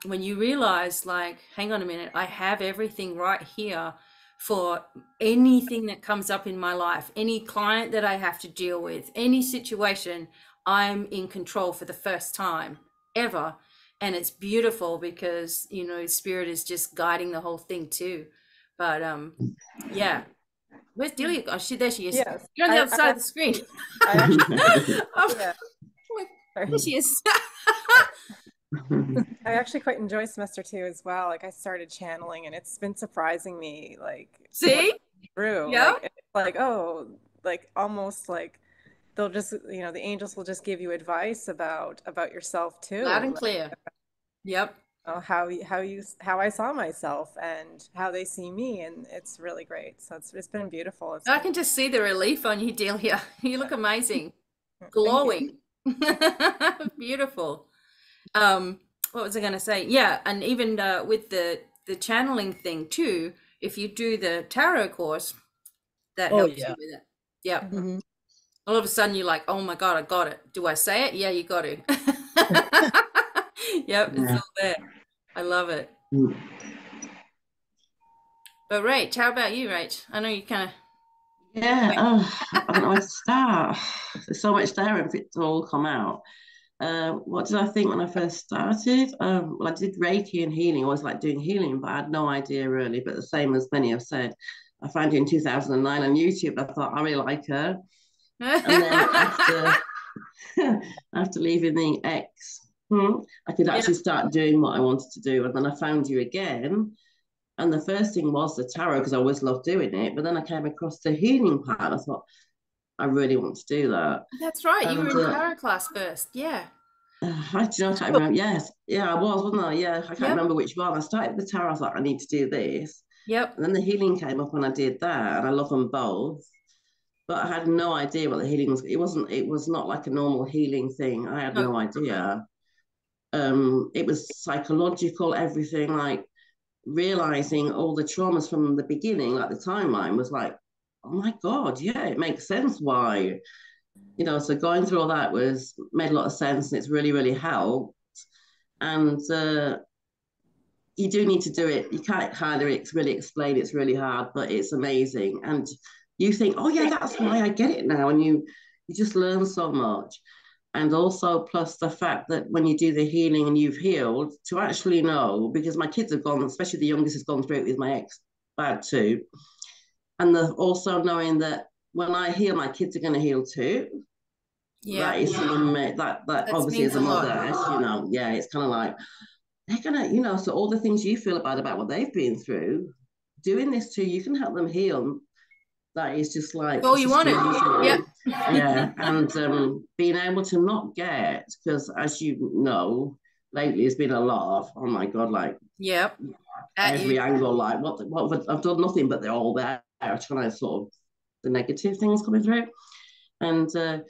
when you realize, like, hang on a minute, I have everything right here for anything that comes up in my life, any client that I have to deal with, any situation, I'm in control for the first time ever. And it's beautiful because, you know, spirit is just guiding the whole thing too. But yeah. Where's Delia? Oh, there she is. Yes. You're on the other side of the screen. There she is. I actually quite enjoy semester 2 as well. Like, I started channeling, and it's been surprising me. Like, see, through, yeah, like oh, like almost like they'll just, you know, the angels will just give you advice about yourself too. Loud and clear. Yep. How I saw myself and how they see me, and it's really great. So it's been beautiful. I can just see the relief on you, Delia. You look amazing, glowing, beautiful. What was I going to say? Yeah, and even with the channeling thing too, if you do the tarot course, that helps you with it. Yeah. Mm-hmm. All of a sudden you're like, oh my God, I got it. Do I say it? Yeah, you got to. Yep, it's all there. I love it. But Rach, how about you, Rach? I know you kind of... Yeah, I don't know where to start. There's so much there and for it to all come out. What did I think when I first started? Well, I did Reiki and healing. I always liked doing healing, but I had no idea really. But the same as many have said, I found you in 2009 on YouTube. I thought, I really like her. And then after leaving the X, I could actually start doing what I wanted to do. And then I found you again. And the first thing was the tarot, because I always loved doing it. But then I came across the healing part. And I thought, I really want to do that. That's right. You were in tarot class first. Yeah. I can't remember. Yes. Yeah, I was, wasn't I? Yeah. I can't remember which one. I started with the tarot. I thought, I need to do this. Yep. And then the healing came up and I did that. And I love them both. But I had no idea what the healing was. It was not like a normal healing thing. I had no idea. It was psychological, everything, like realizing all the traumas from the beginning, like the timeline was like, oh my God, yeah, it makes sense why. You know, so going through all that made a lot of sense, and it's really, really helped. And you do need to do it. You can't hardly really explain. It's really hard, but it's amazing. And you think, oh yeah, that's why I get it now. And you just learn so much. And also plus the fact that when you do the healing and you've healed, to actually know, because my kids have gone, especially the youngest has gone through it with my ex bad too. And also knowing that when I heal, my kids are going to heal too. Yeah. That is that obviously as a mother, you know, yeah, it's kind of like, they're going to, you know, so all the things you feel about what they've been through, doing this too, you can help them heal. That is just like all you want it. Yeah. And being able to not get, because as you know, lately it's been a lot of, oh my God, like every angle, like what I've done nothing, but they're all there trying to sort of the negative things coming through. And to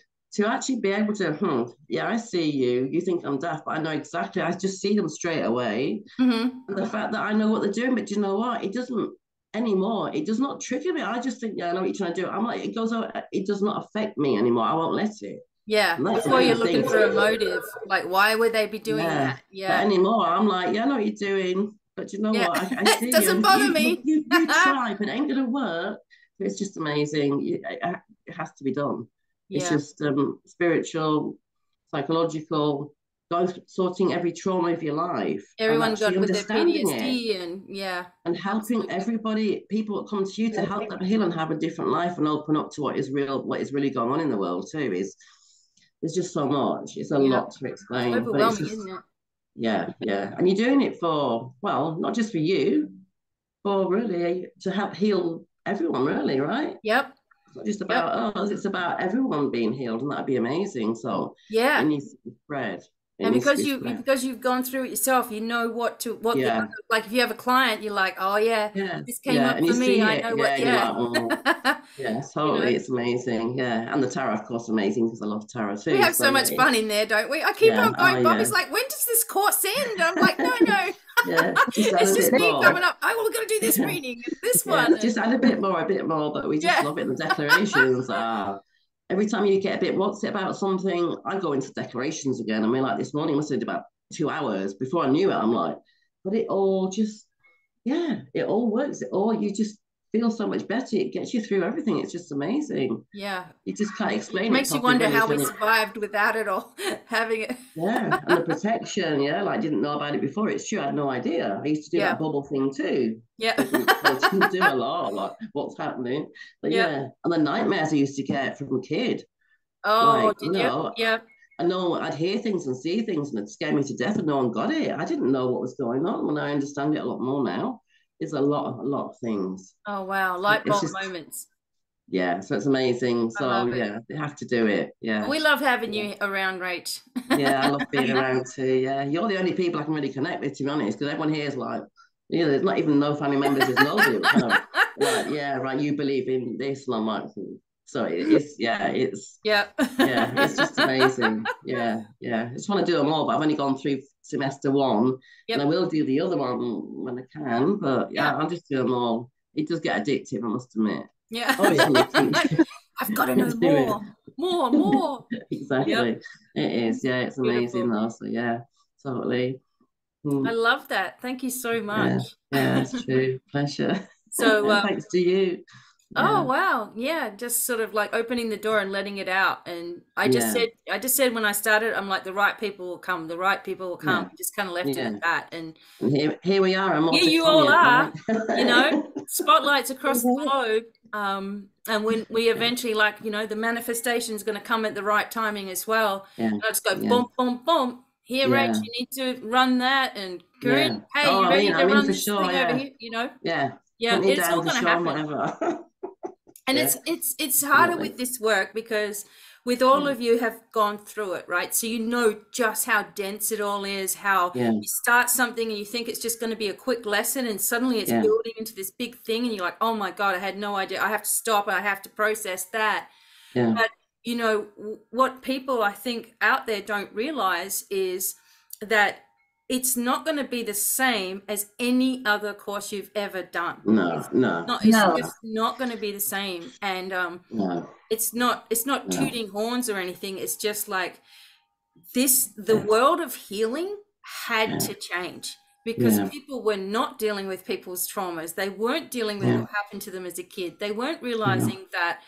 actually be able to, yeah, I see you, you think I'm deaf, but I know exactly, I just see them straight away. And the fact that I know what they're doing, but you know what, it doesn't anymore, it does not trigger me. I just think, yeah, I know what you're trying to do. I'm like, it goes out, it does not affect me anymore. I won't let it. Yeah, before you're looking for a motive, like why would they be doing that? Yeah. But anymore, I'm like, yeah, I know what you're doing, but you know what, I see it doesn't bother me. You try, but it ain't gonna work. It's just amazing. It has to be done. It's just spiritual, psychological, sorting every trauma of your life. Everyone got with their PTSD and helping everybody, people that come to you to help them heal and have a different life and open up to what is really going on in the world too. There's just so much. It's a lot to explain. It's overwhelming, isn't it? Yeah. And you're doing it for, well, not just for you, for really to help heal everyone, really, right? Yep. It's not just about us, it's about everyone being healed, and that'd be amazing. So yeah, it needs to be spread. And because you've gone through it yourself, you know what yeah. like if you have a client, you're like, oh yeah, this came up and for you me. see I it. know what. Yeah, like, yeah, totally. It's amazing. Yeah, and the tarot, of course, amazing because I love tarot too. We have so much fun in there, don't we? I keep on going. Bobby's like, when does this course end? I'm like, no. Yeah, it's just me coming up. Oh, well, we're going to do this reading, this one. Just add a bit more, but we just love it. The declarations are. Every time you get a bit, what's it about something? I go into decorations again. I mean, like this morning, I must have did about 2 hours before I knew it. I'm like, but it all just, it all works. You just feel so much better. It gets you through everything. It's just amazing. Yeah. You just can't explain it. It makes you wonder how we survived without it all, having it. Yeah, and the protection, like I didn't know about it before. It's true, I had no idea. I used to do that bubble thing too. Yeah. I didn't do a lot, like what's happening. But and the nightmares I used to get from a kid. Oh, did you? Yeah. I know I'd hear things and see things and it'd scare me to death and no one got it. I didn't know what was going on. When I understand it a lot more now, there's a lot of things. Oh, wow. Light bulb moments. Yeah, so it's amazing. So they have to do it. Yeah, we love having you around, Rach. Yeah, I love being around too. Yeah, you're the only people I can really connect with, to be honest, because everyone here is like, there's not even no family members that know you. Kind of, like, you believe in this, and I'm like, so it's just amazing. Yeah. I just want to do them all, but I've only gone through semester 1, and I will do the other one when I can. But I'll just do them all. It does get addictive, I must admit. Yeah. I've got to know more. Exactly. It is. Yeah, it's amazing though. So totally. I love that. Thank you so much. Yeah, it's true. Pleasure. So thanks to you. Oh wow, just sort of like opening the door and letting it out. And I just said when I started, I'm like, the right people will come. The right people will come. Just kind of left it at that. And here we are. Here you all are. Spotlights across the globe. And when we eventually, like, the manifestation is going to come at the right timing as well. And I just go boom, boom, boom. Here, Rach, you need to run that. And Corinne, hey, you ready to run this thing over here? Yeah, it's all going to happen. And it's harder with this work because with all of you have gone through it, right? So you know just how dense it all is, how you start something and you think it's just going to be a quick lesson and suddenly it's building into this big thing and you're like, oh my God, I had no idea. I have to stop. I have to process that. Yeah. But, what people I think out there don't realize is that it's not going to be the same as any other course you've ever done. It's just not going to be the same. And it's not tooting horns or anything. It's just like the world of healing had to change because people were not dealing with people's traumas. They weren't dealing with what happened to them as a kid. They weren't realizing that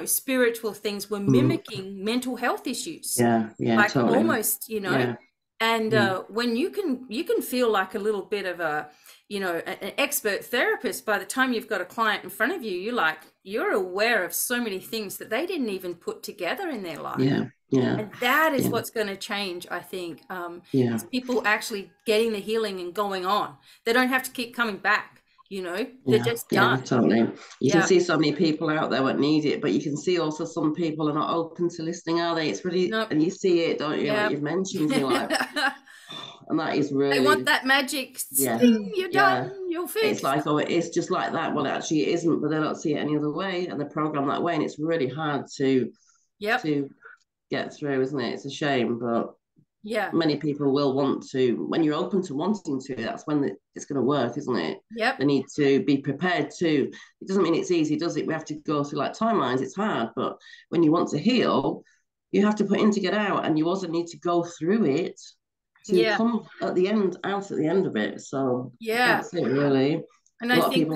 spiritual things were mimicking mental health issues. Like totally. Almost, And when you can feel like a little bit of an expert therapist by the time you've got a client in front of you, you're aware of so many things that they didn't even put together in their life. And that is what's going to change, I think. Is people actually getting the healing and going on. They don't have to keep coming back. They're just done. Totally. You can see so many people out there that need it, but you can see also some people are not open to listening, are they? It's really, and you see it, don't you? Like you've mentioned, you're like, and that is really. They want that magic sting. You're done. You're fixed. It's like, it's just like that. Well, actually, it isn't, but they don't see it any other way, and they program that way, and it's really hard to get through, isn't it? It's a shame, but. Many people will want to, when you're open to wanting to, that's when it's going to work, isn't it? They need to be prepared to. It doesn't mean it's easy, does it? We have to go through like timelines. It's hard, but when you want to heal, you have to put in to get out, and you also need to go through it to come out at the end of it. So that's it, really. And I think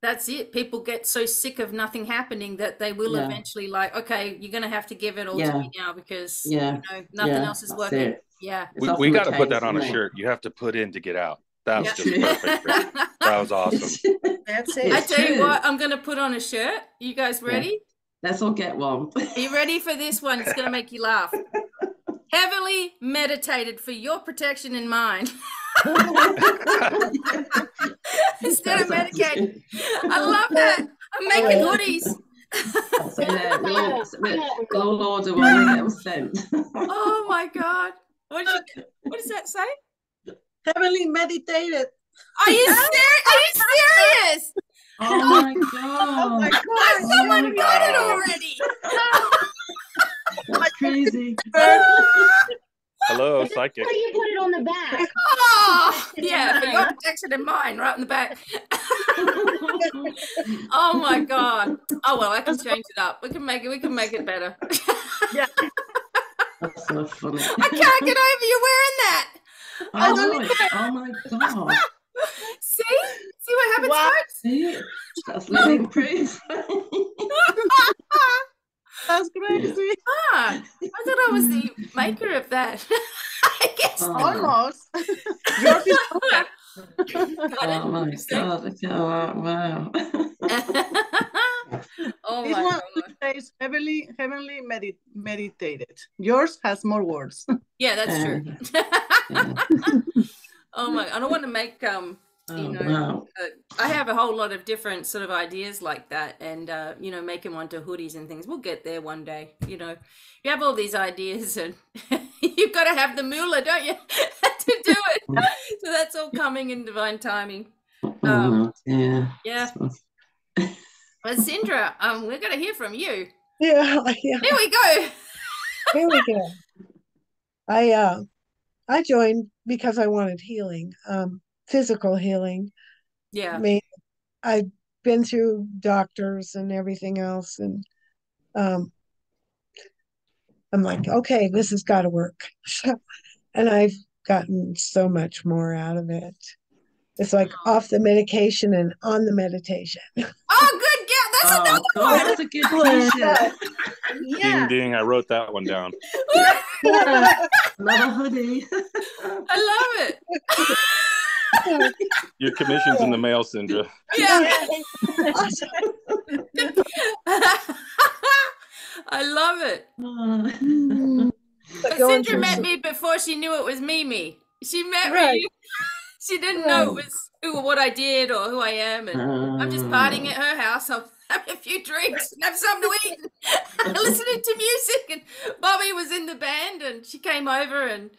that's it. People get so sick of nothing happening that they will eventually okay, you're going to have to give it all to me now because nothing else is working. We got to put that on a shirt. You have to put in to get out. That was just perfect. That was awesome. That's it. I tell you what, I'm going to put on a shirt. You guys ready? Let's all get one. Are you ready for this one? It's going to make you laugh. Heavily meditated for your protection and mine. Instead of medicating. I love that. I'm making hoodies. So yeah, we'll all order one and get them sent. Oh my God. What does that say? Heavenly meditated. Are you serious? Oh my God. Someone got it already. That's crazy. Hello, psychic. You put it on the back. Oh, yeah, for your protection and mine, right in the back. Oh my God. Oh well, I can change it up. We can make it better. Yeah. That's so funny. I can't get over you wearing that. Oh my God. See what happens, folks? See? That's living proof. That's crazy. I thought I was the maker of that. I guess almost. Oh my God! Look at that! Wow. Oh this my one God. says heavenly meditated. Yours has more words. Yeah, that's true. Oh my! I don't want to make Wow. I have a whole lot of different sort of ideas like that, and making one to hoodies and things. We'll get there one day. You have all these ideas, and you've got to have the moolah, don't you, to do it? So that's all coming in divine timing. Yeah. But Sindra, we're going to hear from you. Yeah. Here we go. Here we go. I joined because I wanted healing, physical healing. Yeah. I've been through doctors and everything else, and I'm like, okay, this has got to work. And I've gotten so much more out of it. It's like off the medication and on the meditation. Oh, good. Yeah, that's another one. That's a good t-shirt. Ding, ding. I wrote that one down. Another hoodie. I love it. Your commission's in the mail, Sindra. Yeah. I love it. But Sindra met me before she knew it was Mimi. She met me. She didn't know it was what I did or who I am. And I'm just partying at her house. I'll have a few drinks and have something to eat and listening to music. And Bobby was in the band, and she came over and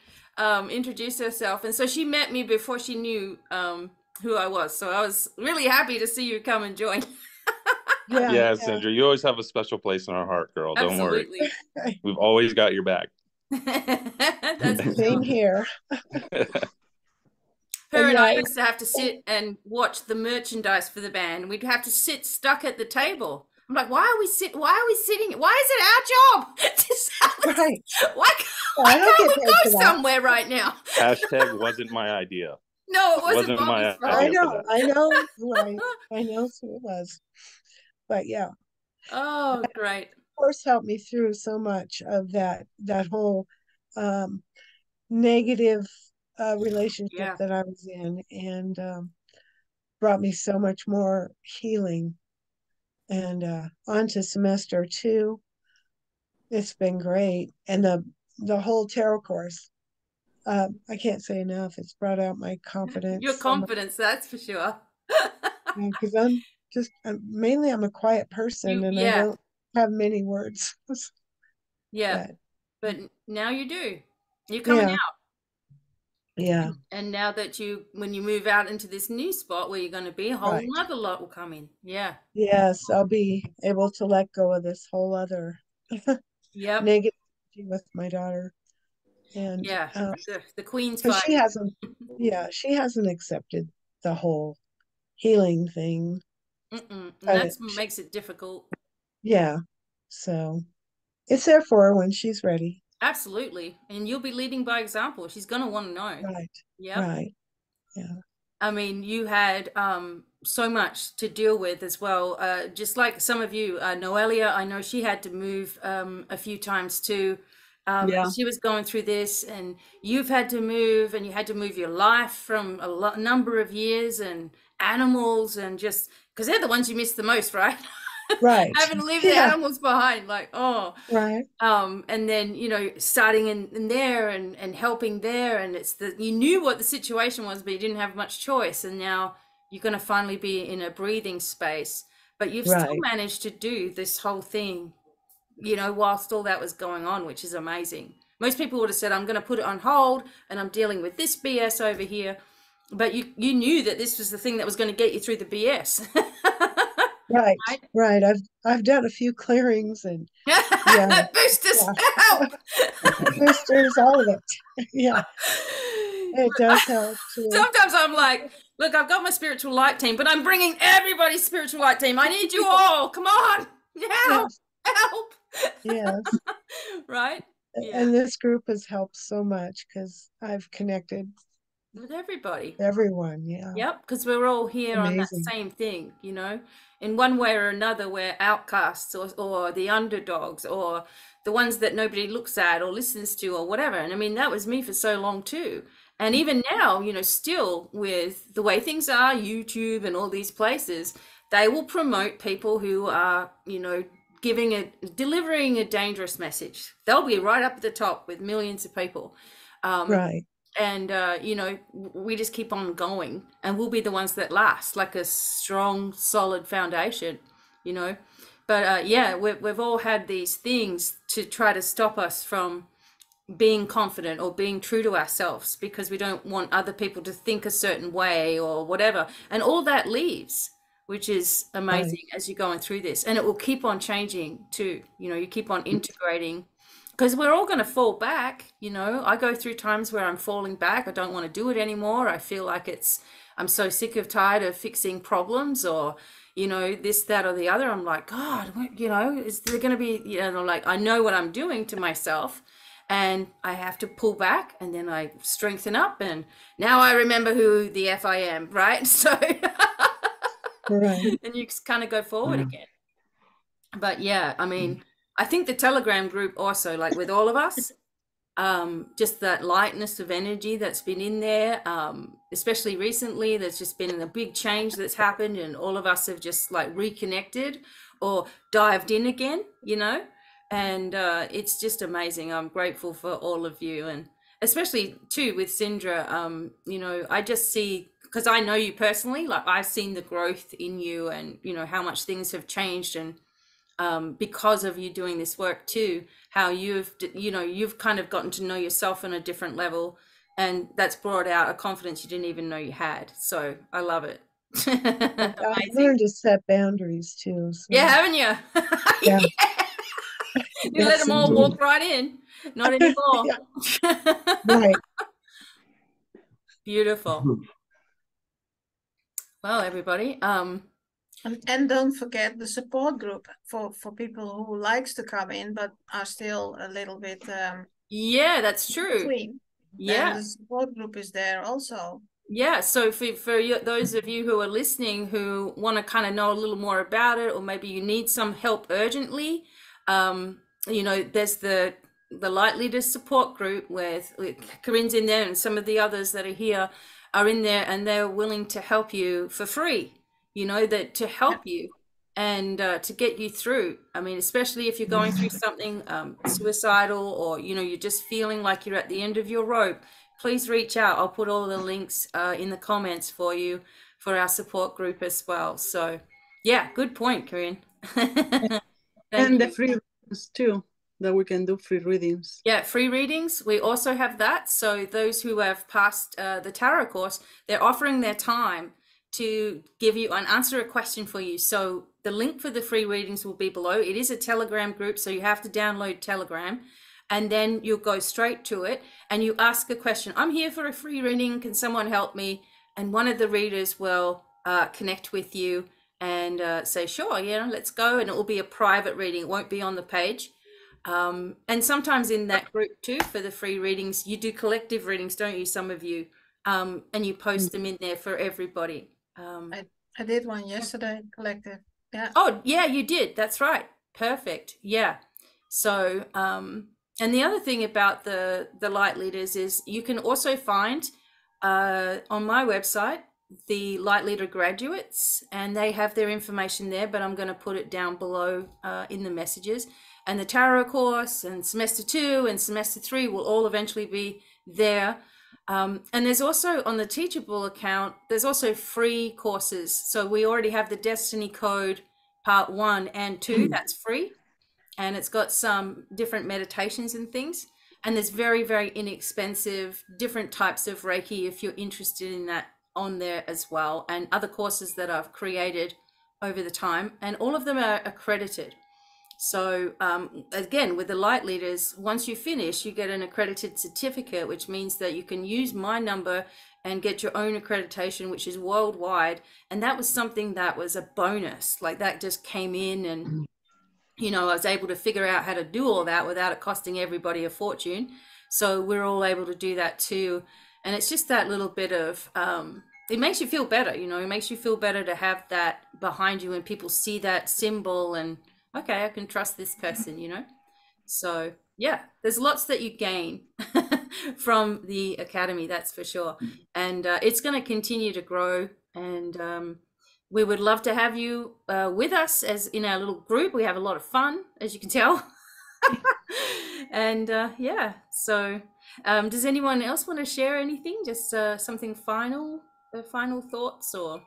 introduced herself. And so she met me before she knew who I was. So I was really happy to see you come and join. Yeah, Sindra, you always have a special place in our heart, girl. Don't worry. We've always got your back. That's same here. Her and I used to have to sit and watch the merchandise for the band. We'd have to sit stuck at the table. I'm like, why are we sitting? Why is it our job to sell this? Right. Why can't we go somewhere right now? Hashtag wasn't my idea. No, it wasn't my idea. I know. Right. I know who it was. But yeah. Oh, great. Of course, helped me through so much of that whole negative relationship that I was in, and brought me so much more healing. And on to semester 2, it's been great. And the whole tarot course, I can't say enough. It's brought out my confidence. Your confidence, that's for sure. Because I'm a quiet person, and I don't have many words. But now you do. You're coming out. Yeah. And now that when you move out into this new spot where you're going to be, a whole other lot will come in. Yeah. Yes, I'll be able to let go of this whole other negativity with my daughter. And the queen's fight. She hasn't accepted the whole healing thing. And that makes it difficult. Yeah. So it's there for her when she's ready. Absolutely. And you'll be leading by example. She's going to want to know. Right. Yeah. Right. Yeah. I mean, you had so much to deal with as well. Just like some of you, Noelia, I know she had to move a few times too. She was going through this, and you've had to move, and you had to move your life from a number of years, and animals, and just because they're the ones you miss the most, right? Right. Having to leave the animals behind, like, oh. Right. And then, you know, starting in there and helping there, and it's you knew what the situation was, but you didn't have much choice, and now you're going to finally be in a breathing space, but you've still managed to do this whole thing, you know, whilst all that was going on, which is amazing. Most people would have said, I'm going to put it on hold and I'm dealing with this BS over here, but you knew that this was the thing that was going to get you through the BS. Right. I've done a few clearings and boosters, help. Boosters, all of it. Yeah, it does help too. Sometimes I'm like, look, I've got my spiritual light team, but I'm bringing everybody's spiritual light team. I need you all. Come on, help. Yes. Right. And this group has helped so much because I've connected with everybody, everyone. Yep, because we're all here on that same thing, you know, in one way or another. We're outcasts or the underdogs or the ones that nobody looks at or listens to or whatever. And I mean, that was me for so long too. And even now, you know, still with the way things are, YouTube and all these places, they will promote people who are, you know, delivering a dangerous message. They'll be right up at the top with millions of people. And, you know, we just keep on going and we'll be the ones that last, like a strong, solid foundation, you know. But yeah, we've all had these things to try to stop us from being confident or being true to ourselves because we don't want other people to think a certain way or whatever. And all that leaves, which is amazing as you're going through this. And it will keep on changing too. You know, you keep on integrating. Because we're all going to fall back, you know. I go through times where I'm falling back. I don't want to do it anymore. I feel like I'm so sick of tired of fixing problems or, you know, this, that, or the other. I'm like, God, you know, is there going to be, you know, like I know what I'm doing to myself and I have to pull back and then I strengthen up and now I remember who the F I am, right? So, and you kind of go forward again. But yeah, I mean, I think the Telegram group also, like with all of us, just that lightness of energy that's been in there, especially recently, there's just been a big change that's happened and all of us have just like reconnected or dived in again, you know, and it's just amazing. I'm grateful for all of you and especially too with Sindra, you know, I just see, because I know you personally, like I've seen the growth in you and, you know, how much things have changed and because of you doing this work too, how you've kind of gotten to know yourself on a different level and that's brought out a confidence you didn't even know you had. So I love it. I've learned to set boundaries too. So. Yeah, haven't you? Yeah. You let them all walk right in. Not anymore. Right. Beautiful. Well, everybody, and don't forget the support group for people who likes to come in but are still a little bit yeah, that's true. Between. Yeah, and the support group is there also. Yeah, so for you, those of you who are listening who want to kind of know a little more about it, or maybe you need some help urgently, you know, there's the Light Leaders support group with Corinne's in there and some of the others that are here are in there and they're willing to help you for free, you know, that to help you and to get you through. I mean, especially if you're going through something suicidal or, you know, you're just feeling like you're at the end of your rope, please reach out. I'll put all the links in the comments for you for our support group as well. So yeah, good point, Corinne. And the free readings too, that we can do free readings. Yeah, free readings. We also have that. So those who have passed the tarot course, they're offering their time to give you and answer a question for you. So the link for the free readings will be below. It is a Telegram group, so you have to download Telegram. And then you'll go straight to it and you ask a question. I'm here for a free reading. Can someone help me? And one of the readers will connect with you and say, sure, yeah, let's go. And it will be a private reading. It won't be on the page. And sometimes in that group too, for the free readings, you do collective readings, don't you? Some of you, and you post them in there for everybody. I did one yesterday, collective. Yeah. Oh, yeah, you did. That's right. Perfect. Yeah. So, and the other thing about the Light Leaders is you can also find on my website, the Light Leader graduates, and they have their information there, but I'm going to put it down below in the messages. And the Tarot course and semester 2 and semester 3 will all eventually be there. And there's also on the Teachable account, there's also free courses. So we already have the Destiny Code part 1 and 2, that's free. And it's got some different meditations and things. And there's very, very inexpensive, different types of Reiki if you're interested in that on there as well. And other courses that I've created over the time. And all of them are accredited. So again, with the Light Leaders, once you finish, you get an accredited certificate, which means that you can use my number and get your own accreditation, which is worldwide. And that was something that was a bonus. Like that just came in, and you know, I was able to figure out how to do all that without it costing everybody a fortune. So we're all able to do that too. And it's just that little bit of, it makes you feel better, you know, it makes you feel better to have that behind you and people see that symbol and, okay, I can trust this person, you know? So yeah, there's lots that you gain from the Academy, that's for sure. And it's going to continue to grow, and we would love to have you with us as in our little group. We have a lot of fun, as you can tell. And yeah, so does anyone else want to share anything? Just something final thoughts or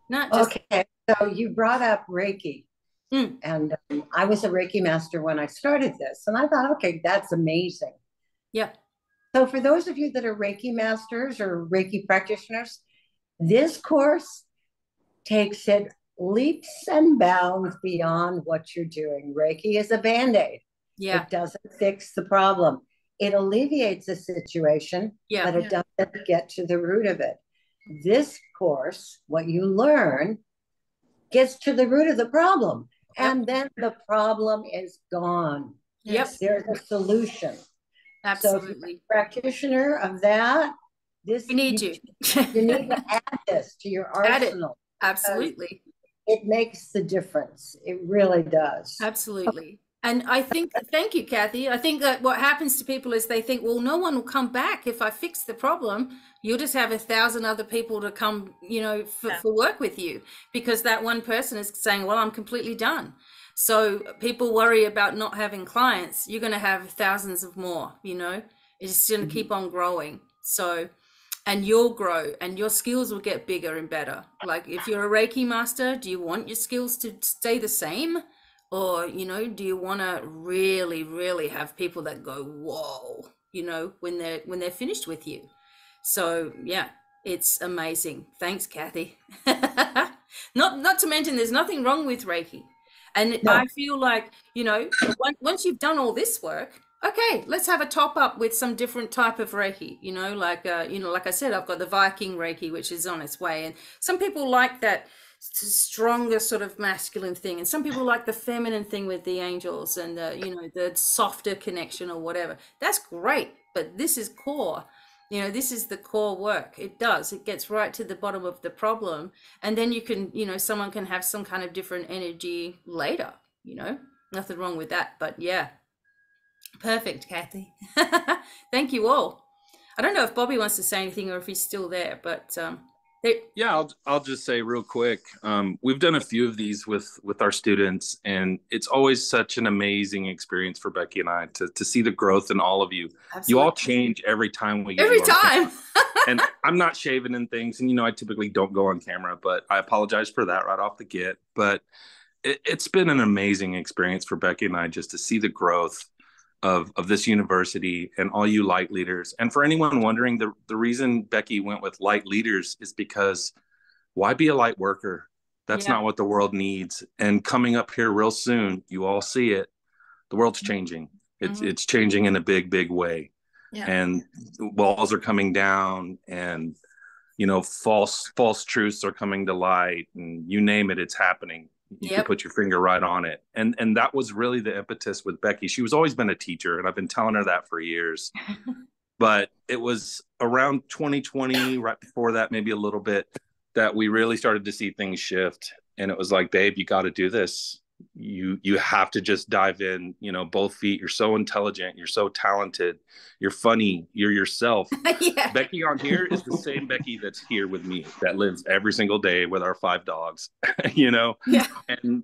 not? Just... Okay, so you brought up Reiki. And I was a Reiki master when I started this, and I thought, okay, that's amazing. Yeah. So for those of you that are Reiki masters or Reiki practitioners, this course takes it leaps and bounds beyond what you're doing. Reiki is a Band-Aid. Yeah. It doesn't fix the problem. It alleviates the situation, but it doesn't get to the root of it. This course, what you learn, gets to the root of the problem. And then the problem is gone. Yep. There's a solution. Absolutely. So if you're a practitioner of that, we need you. You need to add this to your arsenal. Absolutely. It makes the difference. It really does. Absolutely. And I think, thank you, Kathy. I think that what happens to people is they think, well, no one will come back if I fix the problem. You'll just have 1,000 other people to come, you know, for work with you, because that one person is saying, well, I'm completely done. So people worry about not having clients. You're going to have thousands of more, you know, it's going to keep on growing. So, and you'll grow and your skills will get bigger and better. Like if you're a Reiki master, do you want your skills to stay the same? Or, you know, do you want to really, really have people that go, whoa, you know, when they're finished with you? So, yeah, it's amazing. Thanks, Kathy. Not to mention there's nothing wrong with Reiki. And I feel like, you know, once you've done all this work, okay, let's have a top up with some different type of Reiki, you know, like I said, I've got the Viking Reiki, which is on its way. And some people like that stronger sort of masculine thing, and some people like the feminine thing with the angels and the, you know, the softer connection or whatever. That's great, but this is core, you know, this is the core work. It gets right to the bottom of the problem, and then you can, you know, someone can have some kind of different energy later, you know, nothing wrong with that. But yeah, perfect, Kathy. Thank you all. I don't know if Bobby wants to say anything or if he's still there, but yeah, I'll just say real quick. We've done a few of these with our students, and it's always such an amazing experience for Becky and I to see the growth in all of you. Absolutely. You all change every time we get every time. And I'm not shaving and things, and you know I typically don't go on camera, but I apologize for that right off the get. But it's been an amazing experience for Becky and I just to see the growth of this university and all you light leaders. And for anyone wondering, the reason Becky went with light leaders is because why be a light worker? That's not what the world needs. And coming up here real soon, you all see it. The world's changing. It's changing in a big, big way. Yeah. And walls are coming down, and you know, false truths are coming to light, and you name it, it's happening. You can put your finger right on it. And that was really the impetus with Becky. She was always been a teacher, and I've been telling her that for years. But it was around 2020, right before that, maybe a little bit, that we really started to see things shift. And it was like, babe, you got to do this. you have to just dive in, you know, both feet. You're so intelligent, you're so talented, you're funny, you're yourself. Yeah. Becky on here is the same Becky that's here with me, that lives every single day with our 5 dogs. You know. Yeah. And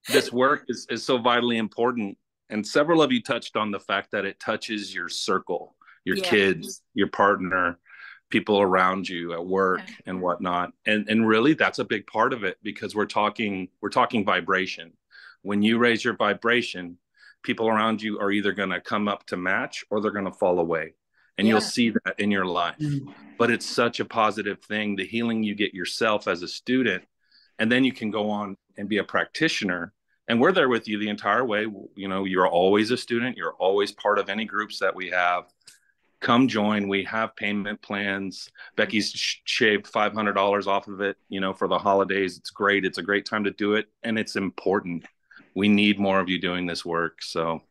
this work is so vitally important. And several of you touched on the fact that it touches your circle, your kids, your partner, people around you at work and whatnot. And really that's a big part of it, because we're talking vibration. When you raise your vibration, people around you are either going to come up to match or they're going to fall away. And you'll see that in your life. But it's such a positive thing, the healing you get yourself as a student, and then you can go on and be a practitioner. And we're there with you the entire way. You know, you're always a student. You're always part of any groups that we have. Come join. We have payment plans. Becky's shaved $500 off of it, you know, for the holidays. It's great. It's a great time to do it. And it's important. We need more of you doing this work. So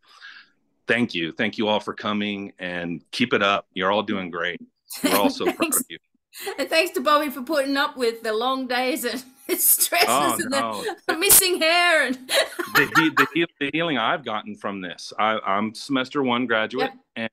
thank you. Thank you all for coming, and keep it up. You're all doing great. We're all so proud of you. And thanks to Bobby for putting up with the long days and stresses and the missing hair. And the healing I've gotten from this. I'm semester 1 graduate,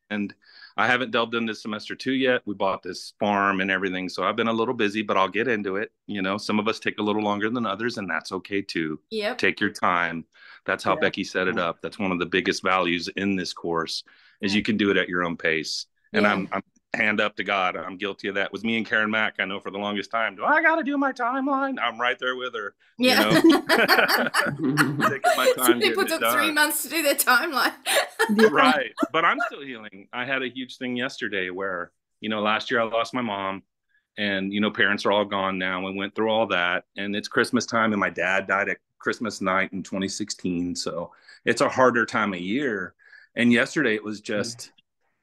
and I haven't delved into semester 2 yet. We bought this farm and everything, so I've been a little busy, but I'll get into it. You know, some of us take a little longer than others, and that's okay too. Take your time. That's how Becky set it up. That's one of the biggest values in this course, is you can do it at your own pace. And I'm hand up to God, I'm guilty of that. With me and Karen Mack, I know for the longest time, do I got to do my timeline? I'm right there with her. Yeah. You know? Taking my time. Some people took 3 months to do their timeline. Right. But I'm still healing. I had a huge thing yesterday where, you know, last year I lost my mom, and, you know, parents are all gone now. We went through all that, and it's Christmas time, and my dad died at Christmas night in 2016. So it's a harder time of year. And yesterday it was just,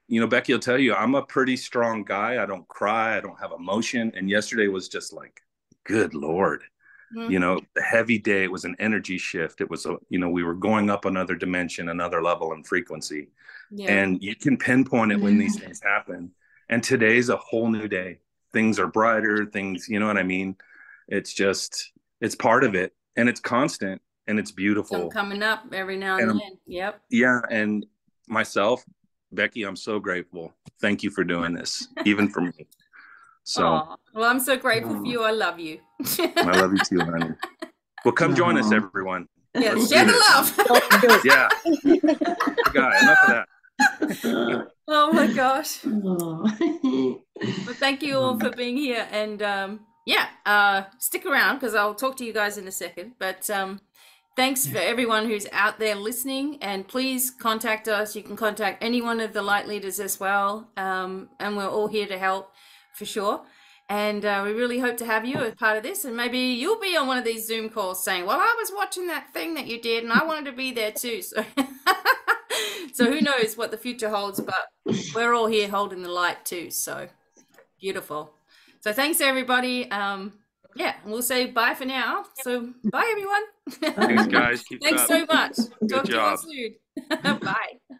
you know, Becky will tell you, I'm a pretty strong guy. I don't cry. I don't have emotion. And yesterday was just like, good Lord, you know, the heavy day. It was an energy shift. It was, you know, we were going up another dimension, another level and frequency. And you can pinpoint it when these things happen. And today's a whole new day. Things are brighter, things, you know what I mean? It's just, it's part of it. And it's constant, and it's beautiful. Some coming up every now and then. Yep. Yeah. And myself, Becky, I'm so grateful. Thank you for doing this, even for me. So, well, I'm so grateful for you. I love you. I love you too, honey. Well, come join us, everyone. Yeah, share the love. Yeah. Guy, enough of that. Oh my gosh. Well, thank you all for being here, and stick around because I'll talk to you guys in a second. But thanks for everyone who's out there listening, and please contact us. You can contact any one of the light leaders as well, and we're all here to help for sure. And we really hope to have you as part of this, and maybe you'll be on one of these Zoom calls saying, well, I was watching that thing that you did and I wanted to be there too. So so who knows what the future holds, but we're all here holding the light too. So beautiful. So thanks everybody. We'll say bye for now. So bye everyone. Thanks guys. Keep Thanks up. so much. Good Talk job. to you all soon. Bye.